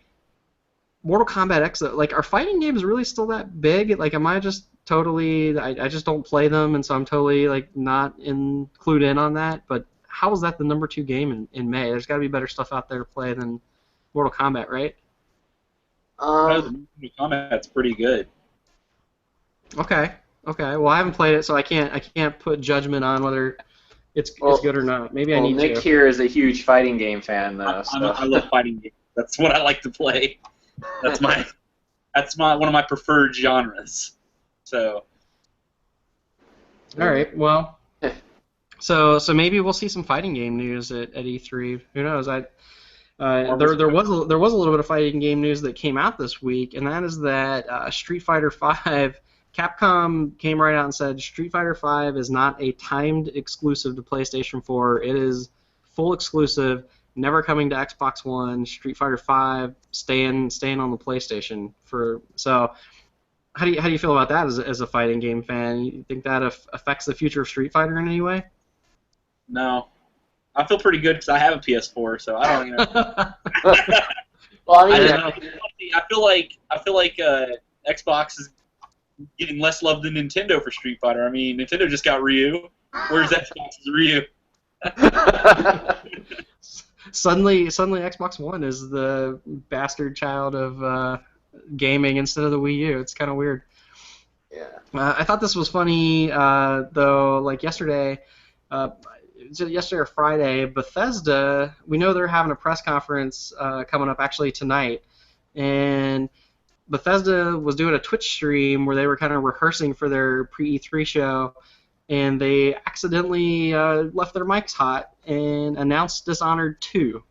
[SPEAKER 1] Mortal Kombat X, like, are fighting games really still that big? Like, am I just totally, I just don't play them, and so I'm totally, like, not clued in on that, but how is that the #2 game in May? There's got to be better stuff out there to play than Mortal Kombat, right?
[SPEAKER 3] The combat's pretty good.
[SPEAKER 1] Okay. Okay. Well, I haven't played it, so I can't put judgment on whether it's good or not. Maybe I
[SPEAKER 2] Well,
[SPEAKER 1] need
[SPEAKER 2] Nick
[SPEAKER 1] to.
[SPEAKER 2] here is a huge fighting game fan, though.
[SPEAKER 3] I love fighting games. That's what I like to play. That's one of my preferred genres. So.
[SPEAKER 1] All right. Well. So maybe we'll see some fighting game news at E3. Who knows? There was a little bit of fighting game news that came out this week, and that is that Street Fighter V. Capcom came right out and said Street Fighter V is not a timed exclusive to PlayStation 4. It is full exclusive, never coming to Xbox One. Street Fighter V staying on the PlayStation so. How do you feel about that as a fighting game fan? You think that affects the future of Street Fighter in any way?
[SPEAKER 3] No, I feel pretty good because I have a PS4, so I don't even.
[SPEAKER 2] Well, I mean,
[SPEAKER 3] I feel like Xbox is getting less love than Nintendo for Street Fighter. I mean, Nintendo just got Ryu. Where's Xbox's Ryu?
[SPEAKER 1] Suddenly, Xbox One is the bastard child of gaming instead of the Wii U. It's kind of weird.
[SPEAKER 2] Yeah.
[SPEAKER 1] I thought this was funny, though. Like yesterday or Friday, Bethesda. We know they're having a press conference coming up actually tonight, and Bethesda was doing a Twitch stream where they were kind of rehearsing for their pre-E3 show, and they accidentally left their mics hot and announced Dishonored 2.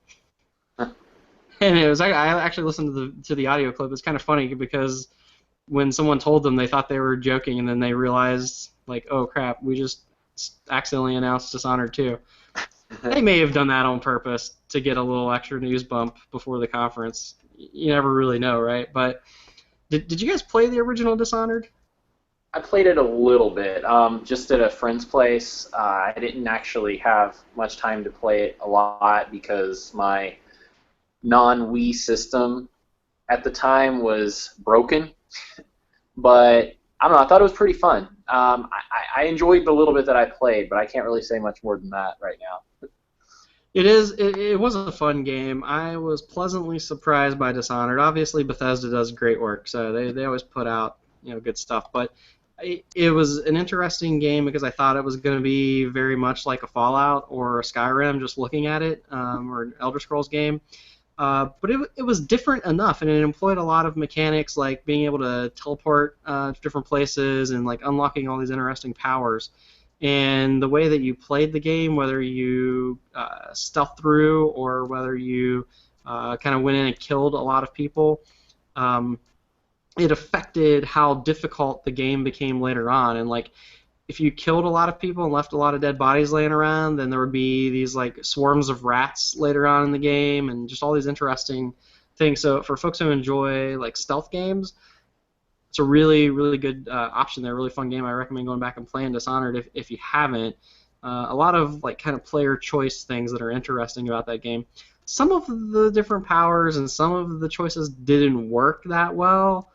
[SPEAKER 1] And it was I actually listened to the audio clip. It's kind of funny because when someone told them, they thought they were joking, and then they realized, like, oh crap, we just accidentally announced Dishonored 2. They may have done that on purpose to get a little extra news bump before the conference. You never really know, right? But did you guys play the original Dishonored?
[SPEAKER 2] I played it a little bit, just at a friend's place. I didn't actually have much time to play it a lot because my non-Wii system at the time was broken. But I don't know, I thought it was pretty fun. I enjoyed the little bit that I played, but I can't really say much more than that right now.
[SPEAKER 1] It was a fun game. I was pleasantly surprised by Dishonored. Obviously, Bethesda does great work, so they always put out good stuff. But it was an interesting game because I thought it was going to be very much like a Fallout or a Skyrim, just looking at it, or an Elder Scrolls game. But it was different enough, and it employed a lot of mechanics like being able to teleport to different places and like unlocking all these interesting powers. And the way that you played the game, whether you stealth through or whether you kind of went in and killed a lot of people, it affected how difficult the game became later on. And like, if you killed a lot of people and left a lot of dead bodies laying around, then there would be these like swarms of rats later on in the game, and just all these interesting things. So for folks who enjoy like stealth games, it's a really, really good option there. Really fun game. I recommend going back and playing Dishonored if you haven't. A lot of like kind of player choice things that are interesting about that game. Some of the different powers and some of the choices didn't work that well.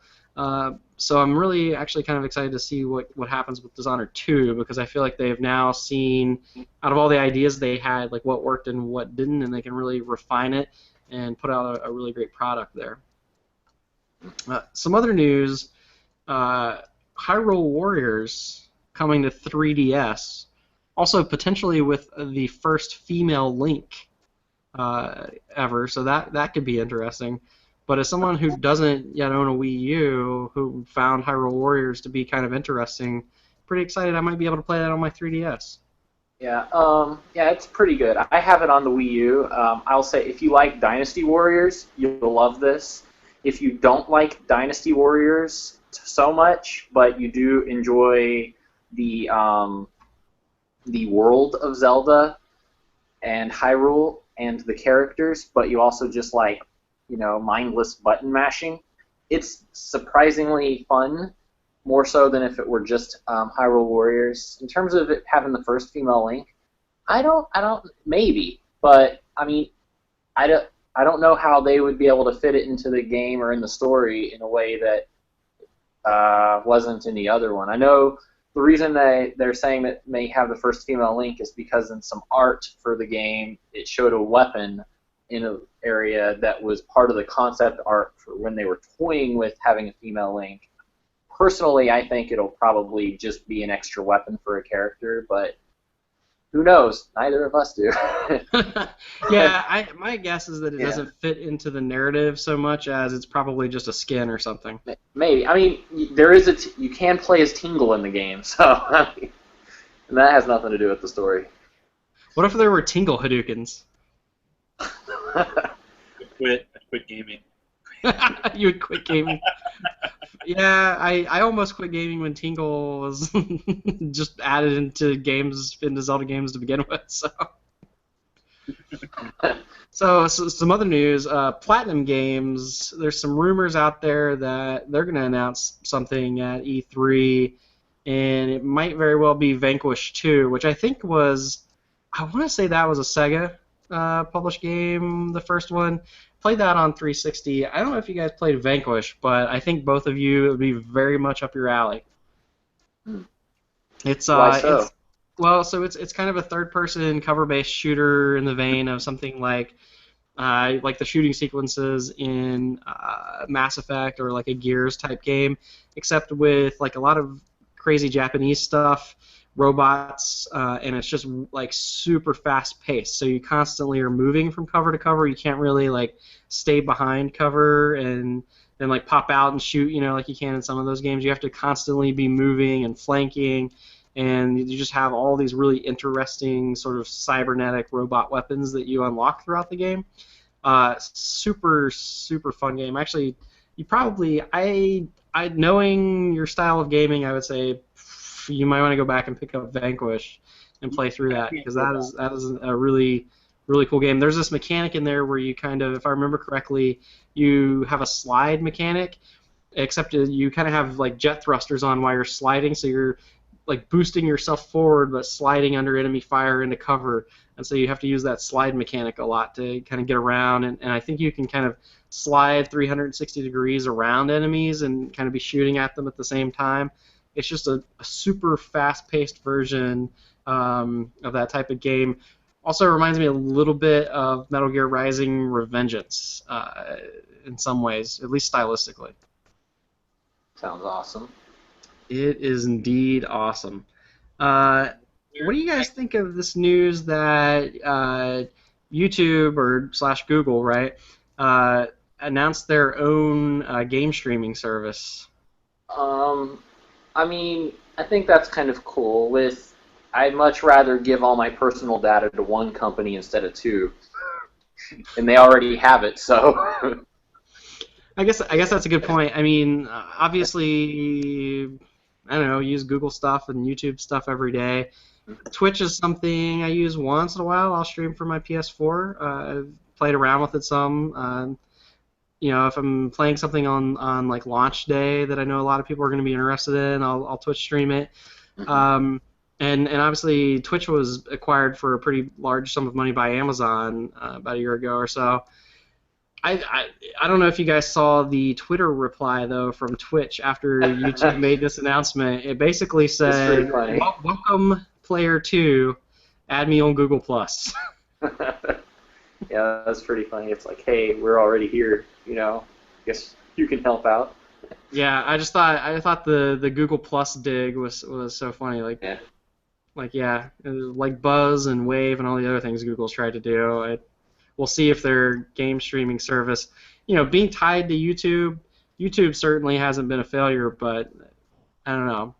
[SPEAKER 1] So I'm really actually kind of excited to see what happens with Dishonored 2, because I feel like they've now seen, out of all the ideas they had, like what worked and what didn't, and they can really refine it and put out a really great product there. Some other news, Hyrule Warriors coming to 3DS, also potentially with the first female Link ever, so that could be interesting. But as someone who doesn't yet own a Wii U, who found Hyrule Warriors to be kind of interesting, pretty excited I might be able to play that on my 3DS.
[SPEAKER 2] Yeah, it's pretty good. I have it on the Wii U. I'll say, if you like Dynasty Warriors, you'll love this. If you don't like Dynasty Warriors so much, but you do enjoy the world of Zelda and Hyrule and the characters, but you also just like mindless button mashing, it's surprisingly fun, more so than if it were just Hyrule Warriors. In terms of it having the first female Link, I don't, maybe, but I mean, I don't know how they would be able to fit it into the game or in the story in a way that wasn't in the other one. I know the reason they're saying that may have the first female Link is because in some art for the game, it showed a weapon in area that was part of the concept art for when they were toying with having a female Link. Personally, I think it'll probably just be an extra weapon for a character, but who knows? Neither of us do.
[SPEAKER 1] Yeah, my guess is that it
[SPEAKER 2] Yeah.
[SPEAKER 1] doesn't fit into the narrative so much as it's probably just a skin or something.
[SPEAKER 2] Maybe. I mean, there is you can play as Tingle in the game, so I mean, and that has nothing to do with the story.
[SPEAKER 1] What if there were Tingle Hadoukens?
[SPEAKER 3] I quit gaming.
[SPEAKER 1] You would quit gaming. Yeah, I almost quit gaming when Tingle was just added into Zelda games to begin with. So some other news. Platinum Games. There's some rumors out there that they're going to announce something at E3, and it might very well be Vanquish 2, which I think was. I want to say that was a Sega published game, the first one. Played that on 360. I don't know if you guys played Vanquish, but I think both of you, it would be very much up your alley. It's
[SPEAKER 2] Why so?
[SPEAKER 1] It's kind of a third-person cover-based shooter in the vein of something like the shooting sequences in Mass Effect or like a Gears type game, except with like a lot of crazy Japanese stuff, robots, and it's just like super fast paced. So you constantly are moving from cover to cover. You can't really like stay behind cover and then like pop out and shoot, like you can in some of those games. You have to constantly be moving and flanking, and you just have all these really interesting sort of cybernetic robot weapons that you unlock throughout the game. Super fun game. Actually, you probably I knowing your style of gaming, I would say you might want to go back and pick up Vanquish and play through that, because that is a really cool game. There's this mechanic in there where you kind of, if I remember correctly, you have a slide mechanic, except you kind of have like jet thrusters on while you're sliding, so you're like boosting yourself forward but sliding under enemy fire into cover, and so you have to use that slide mechanic a lot to kind of get around, and I think you can kind of slide 360 degrees around enemies and kind of be shooting at them at the same time. It's just a super fast-paced version of that type of game. Also reminds me a little bit of Metal Gear Rising: Revengeance in some ways, at least stylistically.
[SPEAKER 2] Sounds awesome.
[SPEAKER 1] It is indeed awesome. What do you guys think of this news that YouTube or /Google, right, announced their own game streaming service?
[SPEAKER 2] I mean, I think that's kind of cool. I'd much rather give all my personal data to one company instead of two, and they already have it. So,
[SPEAKER 1] I guess that's a good point. I mean, obviously, I don't know, use Google stuff and YouTube stuff every day. Twitch is something I use once in a while. I'll stream from my PS4. I've played around with it some. If I'm playing something on like launch day that I know a lot of people are going to be interested in, I'll Twitch stream it. And obviously Twitch was acquired for a pretty large sum of money by Amazon about a year ago or so. I don't know if you guys saw the Twitter reply though from Twitch after YouTube made this announcement. It basically said, "Welcome Player 2, add me on Google Plus."
[SPEAKER 2] Yeah, that's pretty funny. It's like, hey, we're already here. Guess you can help out.
[SPEAKER 1] Yeah, I thought the Google Plus dig was so funny. Like Buzz and Wave and all the other things Google's tried to do. We'll see if their game streaming service, being tied to YouTube certainly hasn't been a failure, but I don't know.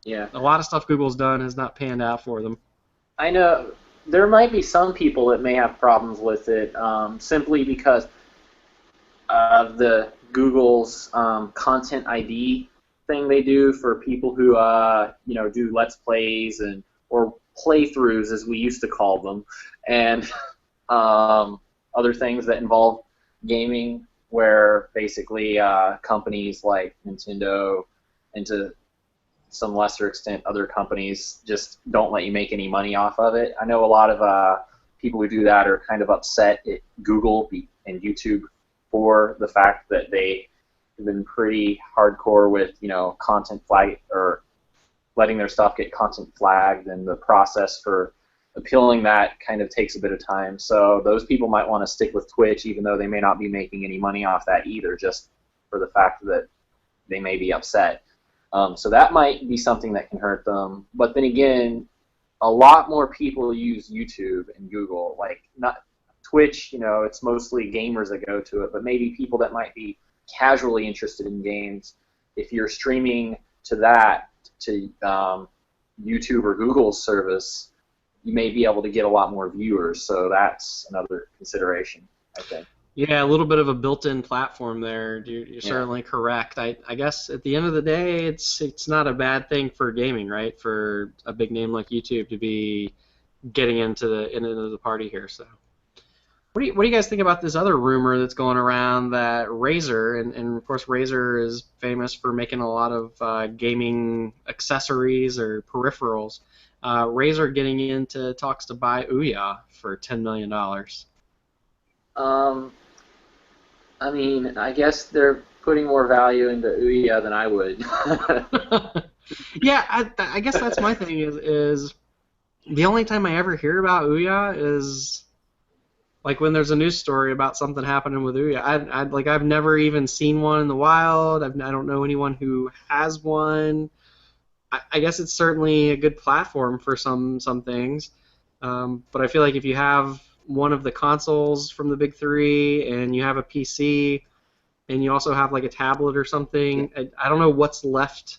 [SPEAKER 2] Yeah.
[SPEAKER 1] A lot of stuff Google's done has not panned out for them.
[SPEAKER 2] I know there might be some people that may have problems with it simply because of the Google's content ID thing they do for people who do Let's Plays or playthroughs as we used to call them, and other things that involve gaming, where basically companies like Nintendo and to some lesser extent other companies just don't let you make any money off of it. I know a lot of people who do that are kind of upset at Google and YouTube for the fact that they have been pretty hardcore with content flag or letting their stuff get content flagged, and the process for appealing that kind of takes a bit of time. So those people might want to stick with Twitch, even though they may not be making any money off that either, just for the fact that they may be upset. So that might be something that can hurt them. But then again, a lot more people use YouTube and Google. Like, not Twitch, it's mostly gamers that go to it, but maybe people that might be casually interested in games. If you're streaming to that, to YouTube or Google's service, you may be able to get a lot more viewers. So that's another consideration, I think.
[SPEAKER 1] Yeah, a little bit of a built-in platform there. You're certainly correct. I guess at the end of the day, it's not a bad thing for gaming, right? For a big name like YouTube to be getting into the party here. So, what do you guys think about this other rumor that's going around that Razer, and of course Razer is famous for making a lot of gaming accessories or peripherals. Razer getting into talks to buy Ouya for $10 million.
[SPEAKER 2] I mean, I guess they're putting more value into Ouya than I would.
[SPEAKER 1] Yeah, I guess that's my thing is the only time I ever hear about Ouya is like when there's a news story about something happening with Ouya. I've never even seen one in the wild. I don't know anyone who has one. I guess it's certainly a good platform for some things, but I feel like if you have one of the consoles from the big three and you have a PC and you also have like a tablet or something, I don't know what's left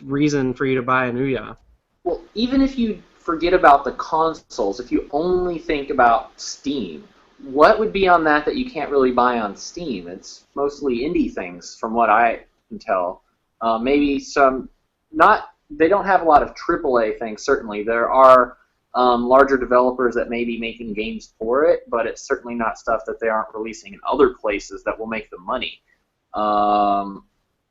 [SPEAKER 1] reason for you to buy an Ouya.
[SPEAKER 2] Well, even if you forget about the consoles, if you only think about Steam, what would be on that you can't really buy on Steam? It's mostly indie things from what I can tell. Maybe some, they don't have a lot of AAA things, certainly. There are larger developers that may be making games for it, but it's certainly not stuff that they aren't releasing in other places that will make them money,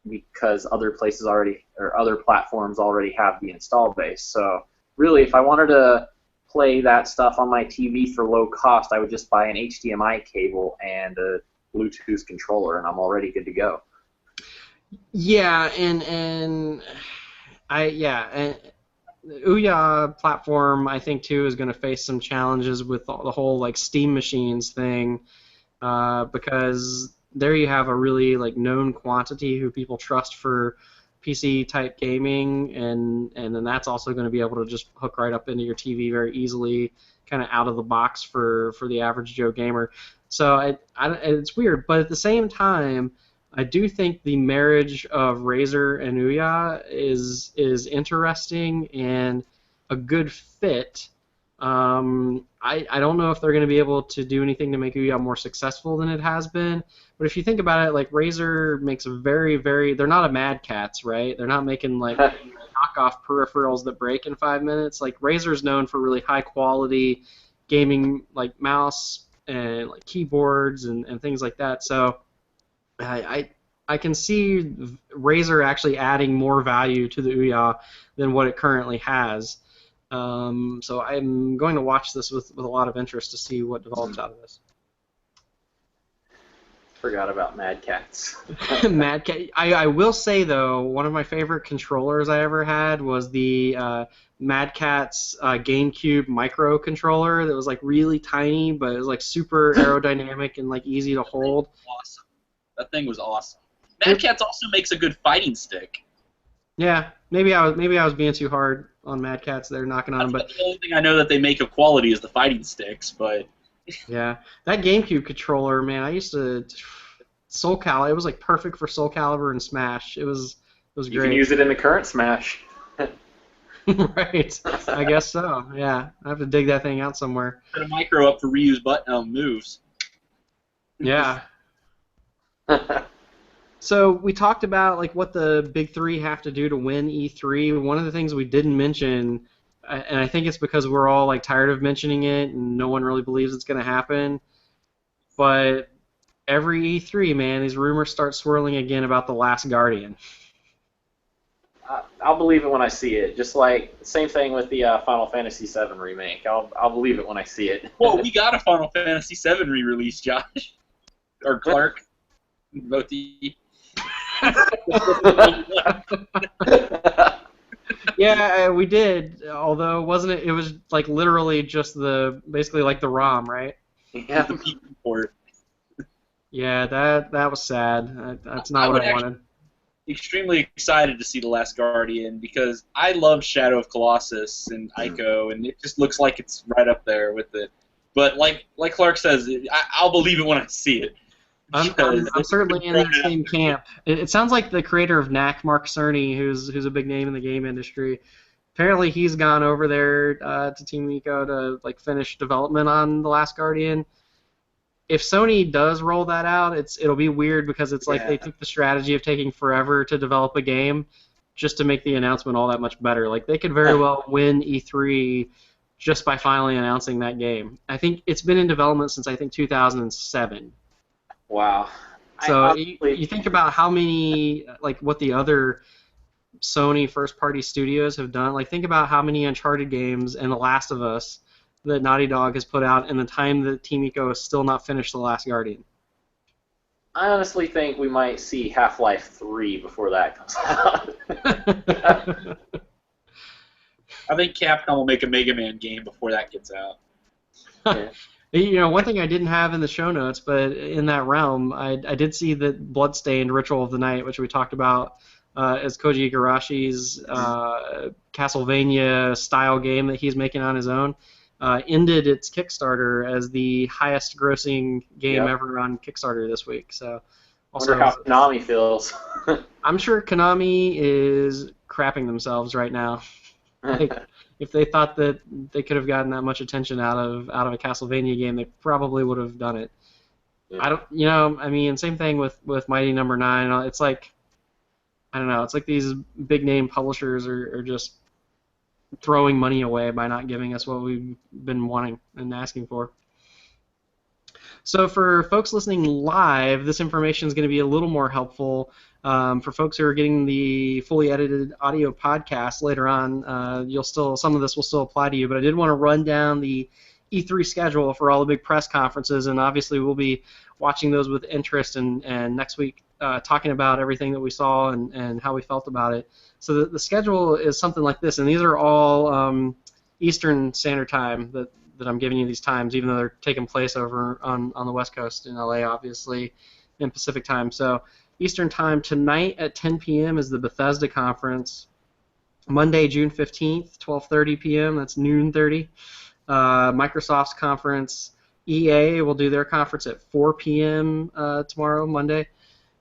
[SPEAKER 2] because other places already, or other platforms already have the install base. So really, if I wanted to play that stuff on my TV for low cost, I would just buy an HDMI cable and a Bluetooth controller, and I'm already good to go.
[SPEAKER 1] Yeah, and the Ouya platform, I think, too, is going to face some challenges with the whole like Steam machines thing, because there you have a really like known quantity who people trust for PC type gaming, and then that's also going to be able to just hook right up into your TV very easily, kind of out of the box for the average Joe gamer. So it's weird, but at the same time, I do think the marriage of Razer and Ouya is interesting and a good fit. I don't know if they're going to be able to do anything to make Ouya more successful than it has been, but if you think about it, like Razer makes a they're not a Mad Catz, right? They're not making like knockoff peripherals that break in 5 minutes. Like Razer's known for really high quality gaming, like mouse and like keyboards and things like that. So I can see Razer actually adding more value to the Ouya than what it currently has. So I'm going to watch this with a lot of interest to see what develops out of this.
[SPEAKER 2] Forgot about Mad Catz.
[SPEAKER 1] Mad Cat. I will say though, one of my favorite controllers I ever had was the Mad Catz GameCube micro controller that was like really tiny, but it was like super aerodynamic and like easy to hold.
[SPEAKER 3] Awesome. That thing was awesome. Mad Catz also makes a good fighting stick.
[SPEAKER 1] Yeah, maybe I was being too hard on Mad Catz there, knocking on them. But
[SPEAKER 3] the only thing I know that they make of quality is the fighting sticks. But
[SPEAKER 1] yeah, that GameCube controller, man, I used to Soul Calibur. It was like perfect for Soul Calibur and Smash. It was great.
[SPEAKER 2] You can use it in the current Smash.
[SPEAKER 1] Right, I guess so. Yeah, I have to dig that thing out somewhere.
[SPEAKER 3] Put a micro up for reuse button moves.
[SPEAKER 1] Yeah. So we talked about like what the big three have to do to win E3. One of the things we didn't mention, and I think it's because we're all like tired of mentioning it and no one really believes it's going to happen, but every E3, man, these rumors start swirling again about The Last Guardian.
[SPEAKER 2] I'll believe it when I see it. Just like same thing with the Final Fantasy VII remake. I'll believe it when I see it.
[SPEAKER 3] Well, we got a Final Fantasy VII re-release, Josh. Or Clark. Both of you.
[SPEAKER 1] Yeah, we did. Although wasn't it? It was like literally just basically like the ROM, right?
[SPEAKER 3] Just
[SPEAKER 2] Yeah.
[SPEAKER 3] the peak report.
[SPEAKER 1] Yeah, that was sad. That's not
[SPEAKER 3] I
[SPEAKER 1] what
[SPEAKER 3] would
[SPEAKER 1] I
[SPEAKER 3] actually
[SPEAKER 1] wanted.
[SPEAKER 3] be extremely excited to see The Last Guardian because I love Shadow of Colossus and Ico, and it just looks like it's right up there with it. But like Clark says, I'll believe it when I see it
[SPEAKER 1] I'm
[SPEAKER 3] because
[SPEAKER 1] I'm
[SPEAKER 3] they've just been
[SPEAKER 1] certainly in
[SPEAKER 3] throwing
[SPEAKER 1] that
[SPEAKER 3] it out
[SPEAKER 1] same
[SPEAKER 3] there.
[SPEAKER 1] camp. It sounds like the creator of Knack, Mark Cerny, who's a big name in the game industry. Apparently, he's gone over there to Team Ico to like finish development on The Last Guardian. If Sony does roll that out, it'll be weird because it's like
[SPEAKER 2] Yeah.
[SPEAKER 1] they took the strategy of taking forever to develop a game just to make the announcement all that much better. Like they could very well win E3 just by finally announcing that game. I think it's been in development since I think 2007.
[SPEAKER 2] Wow. I
[SPEAKER 1] So you
[SPEAKER 2] honestly,
[SPEAKER 1] think about how many like what the other Sony first party studios have done. Like think about how many Uncharted games and The Last of Us that Naughty Dog has put out in the time that Team Ico has still not finished The Last Guardian.
[SPEAKER 2] I honestly think we might see Half-Life 3 before that comes out.
[SPEAKER 3] I think Capcom will make a Mega Man game before that gets out.
[SPEAKER 2] Yeah.
[SPEAKER 1] You know, one thing I didn't have in the show notes, but in that realm, I did see that Bloodstained Ritual of the Night, which we talked about as Koji Igarashi's Castlevania style game that he's making on his own, ended its Kickstarter as the highest grossing game
[SPEAKER 2] Yep.
[SPEAKER 1] ever on Kickstarter this week. So,
[SPEAKER 2] Wonder
[SPEAKER 1] also,
[SPEAKER 2] how Konami feels.
[SPEAKER 1] I'm sure Konami is crapping themselves right now. Like, if they thought that they could have gotten that much attention out of a Castlevania game, they probably would have done it. I don't, you know, I mean, same thing with Mighty Number Nine. It's like, I don't know, it's like these big name publishers are just throwing money away by not giving us what we've been wanting and asking for. So for folks listening live, this information is going to be a little more helpful. For folks who are getting the fully edited audio podcast later on, some of this will still apply to you. But I did want to run down the E3 schedule for all the big press conferences, and obviously we'll be watching those with interest. And next week, talking about everything that we saw and how we felt about it. So the schedule is something like this, and these are all Eastern Standard Time that I'm giving you these times, even though they're taking place over on the West Coast in LA, obviously, in Pacific Time. So Eastern Time tonight at 10 p.m. is the Bethesda conference. Monday, June 15th, 12:30 p.m. That's noon 30. Microsoft's conference. EA will do their conference at 4 p.m. Tomorrow, Monday.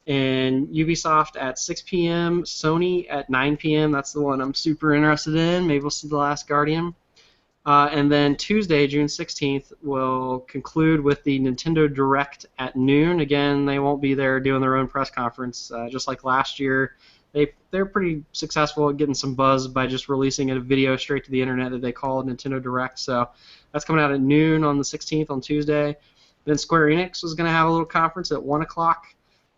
[SPEAKER 1] And Ubisoft at 6 p.m. Sony at 9 p.m. That's the one I'm super interested in. Maybe we'll see The Last Guardian. And then Tuesday, June 16th, will conclude with the Nintendo Direct at noon. Again, they won't be there doing their own press conference, just like last year. They're pretty successful at getting some buzz by just releasing a video straight to the internet that they call Nintendo Direct. So that's coming out at noon on the 16th on Tuesday. Then Square Enix is going to have a little conference at 1 o'clock.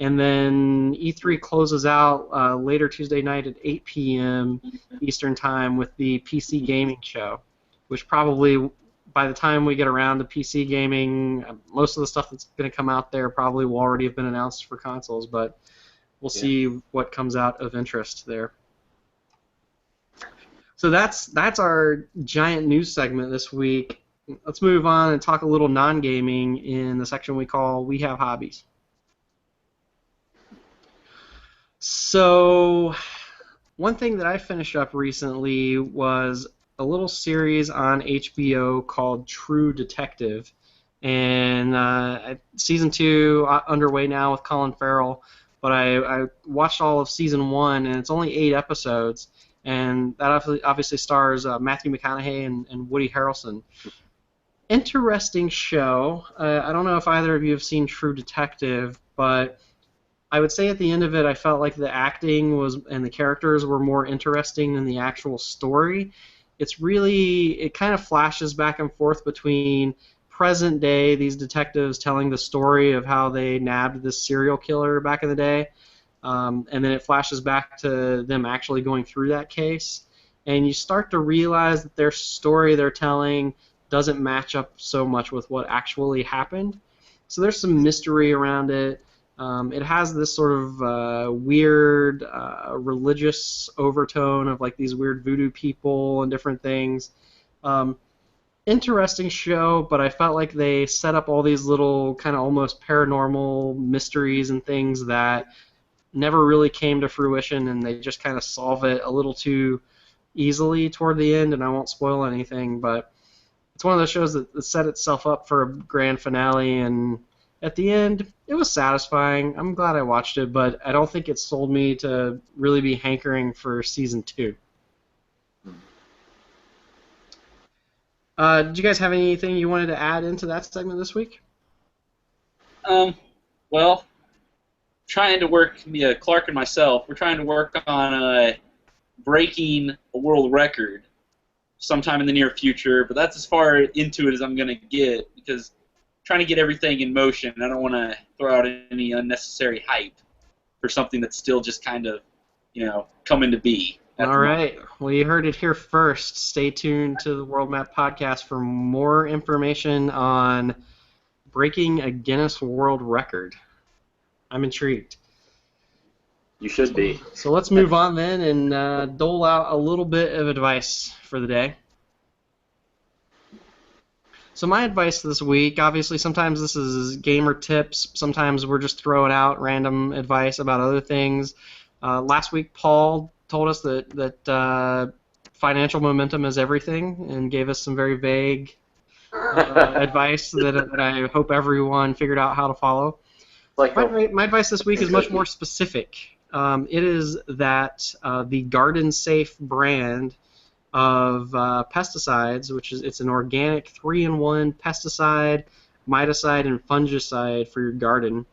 [SPEAKER 1] And then E3 closes out later Tuesday night at 8 p.m. Eastern Time with the PC Gaming Show, which probably, by the time we get around to PC gaming, most of the stuff that's going to come out there probably will already have been announced for consoles, but we'll see what comes out of interest there. So that's our giant news segment this week. Let's move on and talk a little non-gaming in the section we call We Have Hobbies. So one thing that I finished up recently was a little series on HBO called True Detective, and season 2 underway now with Colin Farrell. But I watched all of season 1, and it's only 8 episodes, and that obviously stars Matthew McConaughey and Woody Harrelson. Interesting show. I don't know if either of you have seen True Detective, but I would say at the end of it, I felt like the acting and the characters were more interesting than the actual story. It kind of flashes back and forth between present day, these detectives telling the story of how they nabbed this serial killer back in the day, and then it flashes back to them actually going through that case, and you start to realize that their story they're telling doesn't match up so much with what actually happened. So there's some mystery around it. It has this sort of weird religious overtone of like these weird voodoo people and different things. Um, Interesting show, but I felt like they set up all these little kind of almost paranormal mysteries and things that never really came to fruition, and they just kind of solve it a little too easily toward the end. And I won't spoil anything, but it's one of those shows that set itself up for a grand finale, and at the end, it was satisfying. I'm glad I watched it, but I don't think it sold me to really be hankering for season 2. Did you guys have anything you wanted to add into that segment this week?
[SPEAKER 3] Well, trying to work, Clark and myself, we're trying to work on breaking a world record sometime in the near future, but that's as far into it as I'm going to get because I'm trying to get everything in motion. I don't want to throw out any unnecessary hype for something that's still just kind of, coming to be.
[SPEAKER 1] All right. Well, you heard it here first. Stay tuned to the World Map Podcast for more information on breaking a Guinness World Record. I'm intrigued.
[SPEAKER 2] You should be.
[SPEAKER 1] So let's move on then and dole out a little bit of advice for the day. So my advice this week, obviously sometimes this is gamer tips, sometimes we're just throwing out random advice about other things. Last week Paul told us that financial momentum is everything and gave us some very vague advice that I hope everyone figured out how to follow. My advice this week is much more specific. It is that the Garden Safe brand of pesticides, it's an organic 3-in-1 pesticide, miticide, and fungicide for your garden.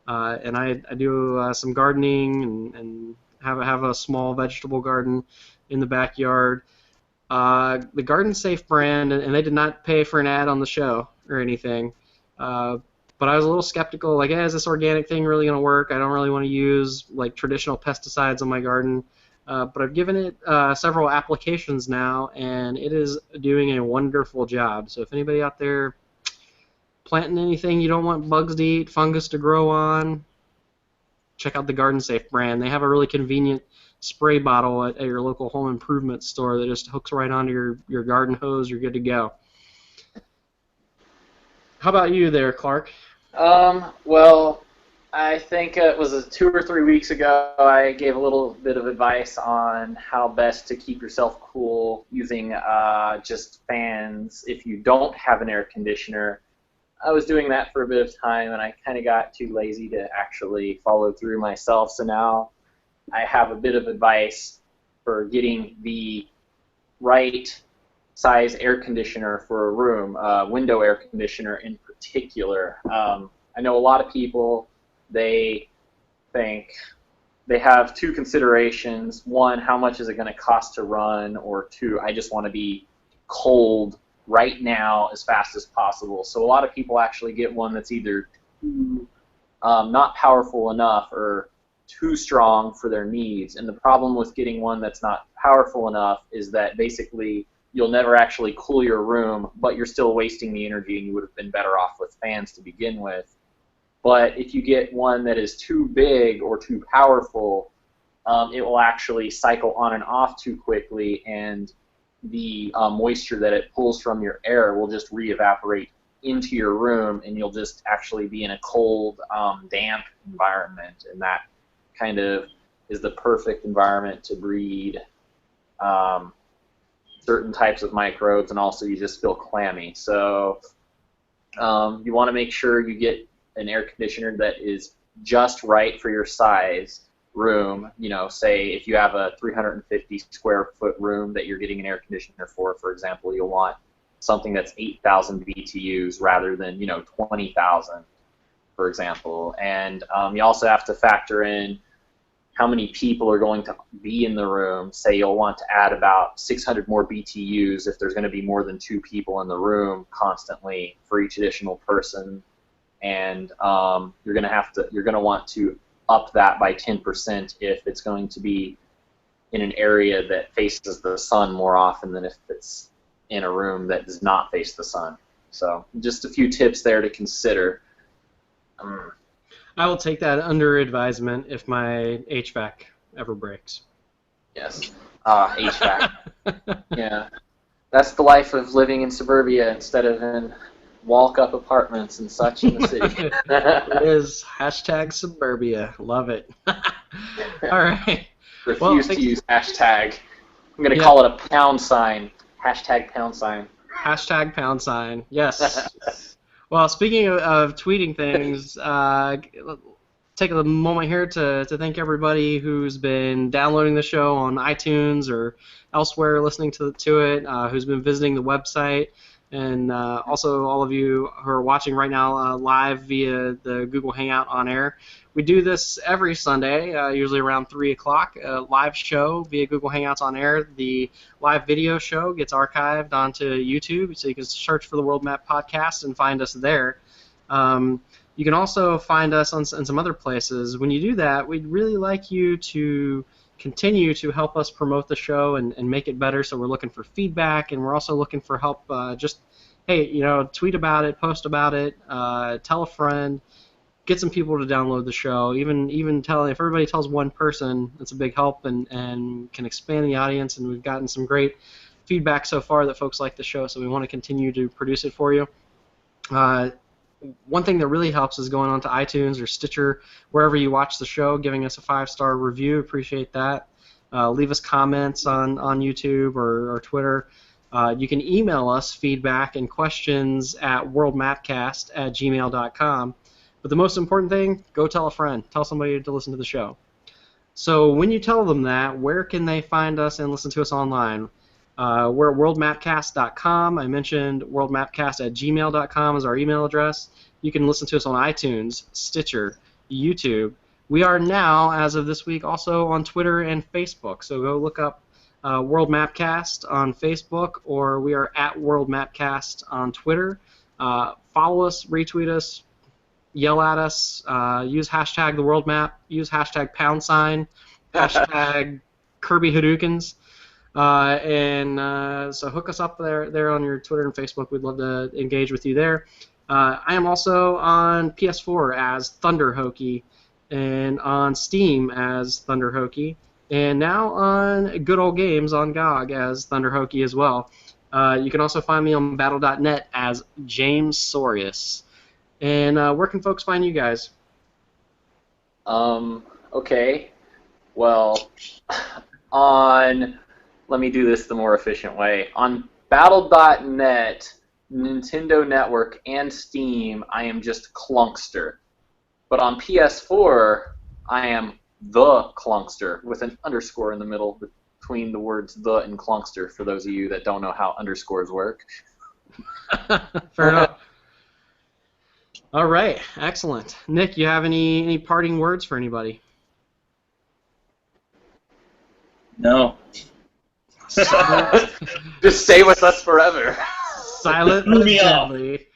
[SPEAKER 1] And I do some gardening and have a small vegetable garden in the backyard. The Garden Safe brand, and they did not pay for an ad on the show or anything. But I was a little skeptical, like, is this organic thing really going to work? I don't really want to use like traditional pesticides on my garden. But I've given it several applications now, and it is doing a wonderful job. So if anybody out there planting anything you don't want bugs to eat, fungus to grow on, check out the Garden Safe brand. They have a really convenient spray bottle at your local home improvement store that just hooks right onto your garden hose. You're good to go. How about you there, Clark?
[SPEAKER 2] Well, I think it was 2 or 3 weeks ago I gave a little bit of advice on how best to keep yourself cool using just fans if you don't have an air conditioner. I was doing that for a bit of time and I kind of got too lazy to actually follow through myself, so now I have a bit of advice for getting the right size air conditioner for a room, window air conditioner in particular. I know a lot of people, they think they have 2 considerations. 1, how much is it going to cost to run? Or 2, I just want to be cold right now as fast as possible. So a lot of people actually get one that's either too not powerful enough or too strong for their needs. And the problem with getting one that's not powerful enough is that basically you'll never actually cool your room, but you're still wasting the energy and you would have been better off with fans to begin with. But if you get one that is too big or too powerful, it will actually cycle on and off too quickly, and the moisture that it pulls from your air will just re-evaporate into your room, and you'll just actually be in a cold, damp environment, and that kind of is the perfect environment to breed certain types of microbes, and also you just feel clammy. So you want to make sure you get an air conditioner that is just right for your size room. Say if you have a 350 square foot room that you're getting an air conditioner for example, you'll want something that's 8,000 BTUs rather than 20,000, for example. And you also have to factor in how many people are going to be in the room. Say you'll want to add about 600 more BTUs if there's going to be more than 2 people in the room constantly for each additional person. And you're going to want to up that by 10% if it's going to be in an area that faces the sun more often than if it's in a room that does not face the sun. So just a few tips there to consider.
[SPEAKER 1] I will take that under advisement if my HVAC ever breaks.
[SPEAKER 2] Yes. HVAC. Yeah. That's the life of living in suburbia instead of in walk-up apartments and such in the city.
[SPEAKER 1] It is hashtag suburbia. Love it. All right.
[SPEAKER 2] Refuse to use hashtag. I'm going to
[SPEAKER 1] Yeah.
[SPEAKER 2] call it a pound sign. Hashtag pound sign.
[SPEAKER 1] Hashtag pound sign. Yes. Well, speaking of tweeting things, take a moment here to thank everybody who's been downloading the show on iTunes or elsewhere listening to it, who's been visiting the website, and also all of you who are watching right now live via the Google Hangout on air. We do this every Sunday, usually around 3 o'clock, a live show via Google Hangouts on air. The live video show gets archived onto YouTube, so you can search for the World Map Podcast and find us there. You can also find us on some other places. When you do that, we'd really like you to continue to help us promote the show and make it better. So we're looking for feedback, and we're also looking for help. Hey, tweet about it, post about it, tell a friend, get some people to download the show. Even if everybody tells one person, it's a big help and can expand the audience. And we've gotten some great feedback so far that folks like the show, so we want to continue to produce it for you. One thing that really helps is going on to iTunes or Stitcher, wherever you watch the show, giving us a 5-star review. Appreciate that. Leave us comments on YouTube or Twitter. You can email us feedback and questions at worldmapcast@gmail.com. But the most important thing, go tell a friend. Tell somebody to listen to the show. So when you tell them that, where can they find us and listen to us online? We're at worldmapcast.com. I mentioned worldmapcast@gmail.com is our email address. You can listen to us on iTunes, Stitcher, YouTube. We are now, as of this week, also on Twitter and Facebook. So go look up World Mapcast on Facebook, or we are at World Mapcast on Twitter. Follow us, retweet us, yell at us, use hashtag the World Map, use hashtag pound sign, hashtag Kirby Hadoukens. So hook us up there on your Twitter and Facebook. We'd love to engage with you there. I am also on PS4 as Thunder Hokey, and on Steam as Thunder Hokey, and now on Good Old Games on GOG as Thunder Hokey as well. You can also find me on Battle.net as James Sorius. And where can folks find you guys?
[SPEAKER 2] Okay. Well, let me do this the more efficient way. On Battle.net, Nintendo Network, and Steam, I am just Clunkster. But on PS4, I am the Clunkster with an underscore in the middle between the words the and Clunkster, for those of you that don't know how underscores work.
[SPEAKER 1] Fair enough. All right, excellent. Nick, you have any parting words for anybody?
[SPEAKER 3] No.
[SPEAKER 2] Just stay with us forever.
[SPEAKER 1] Silent
[SPEAKER 3] Move
[SPEAKER 1] but
[SPEAKER 3] me off.
[SPEAKER 1] deadly.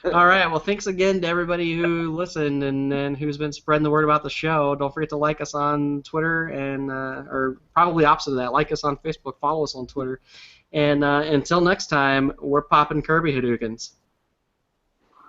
[SPEAKER 1] All right, well, thanks again to everybody who listened and who's been spreading the word about the show. Don't forget to like us on Twitter, and or probably opposite of that, like us on Facebook, follow us on Twitter. And until next time, we're popping Kirby Hadoukens.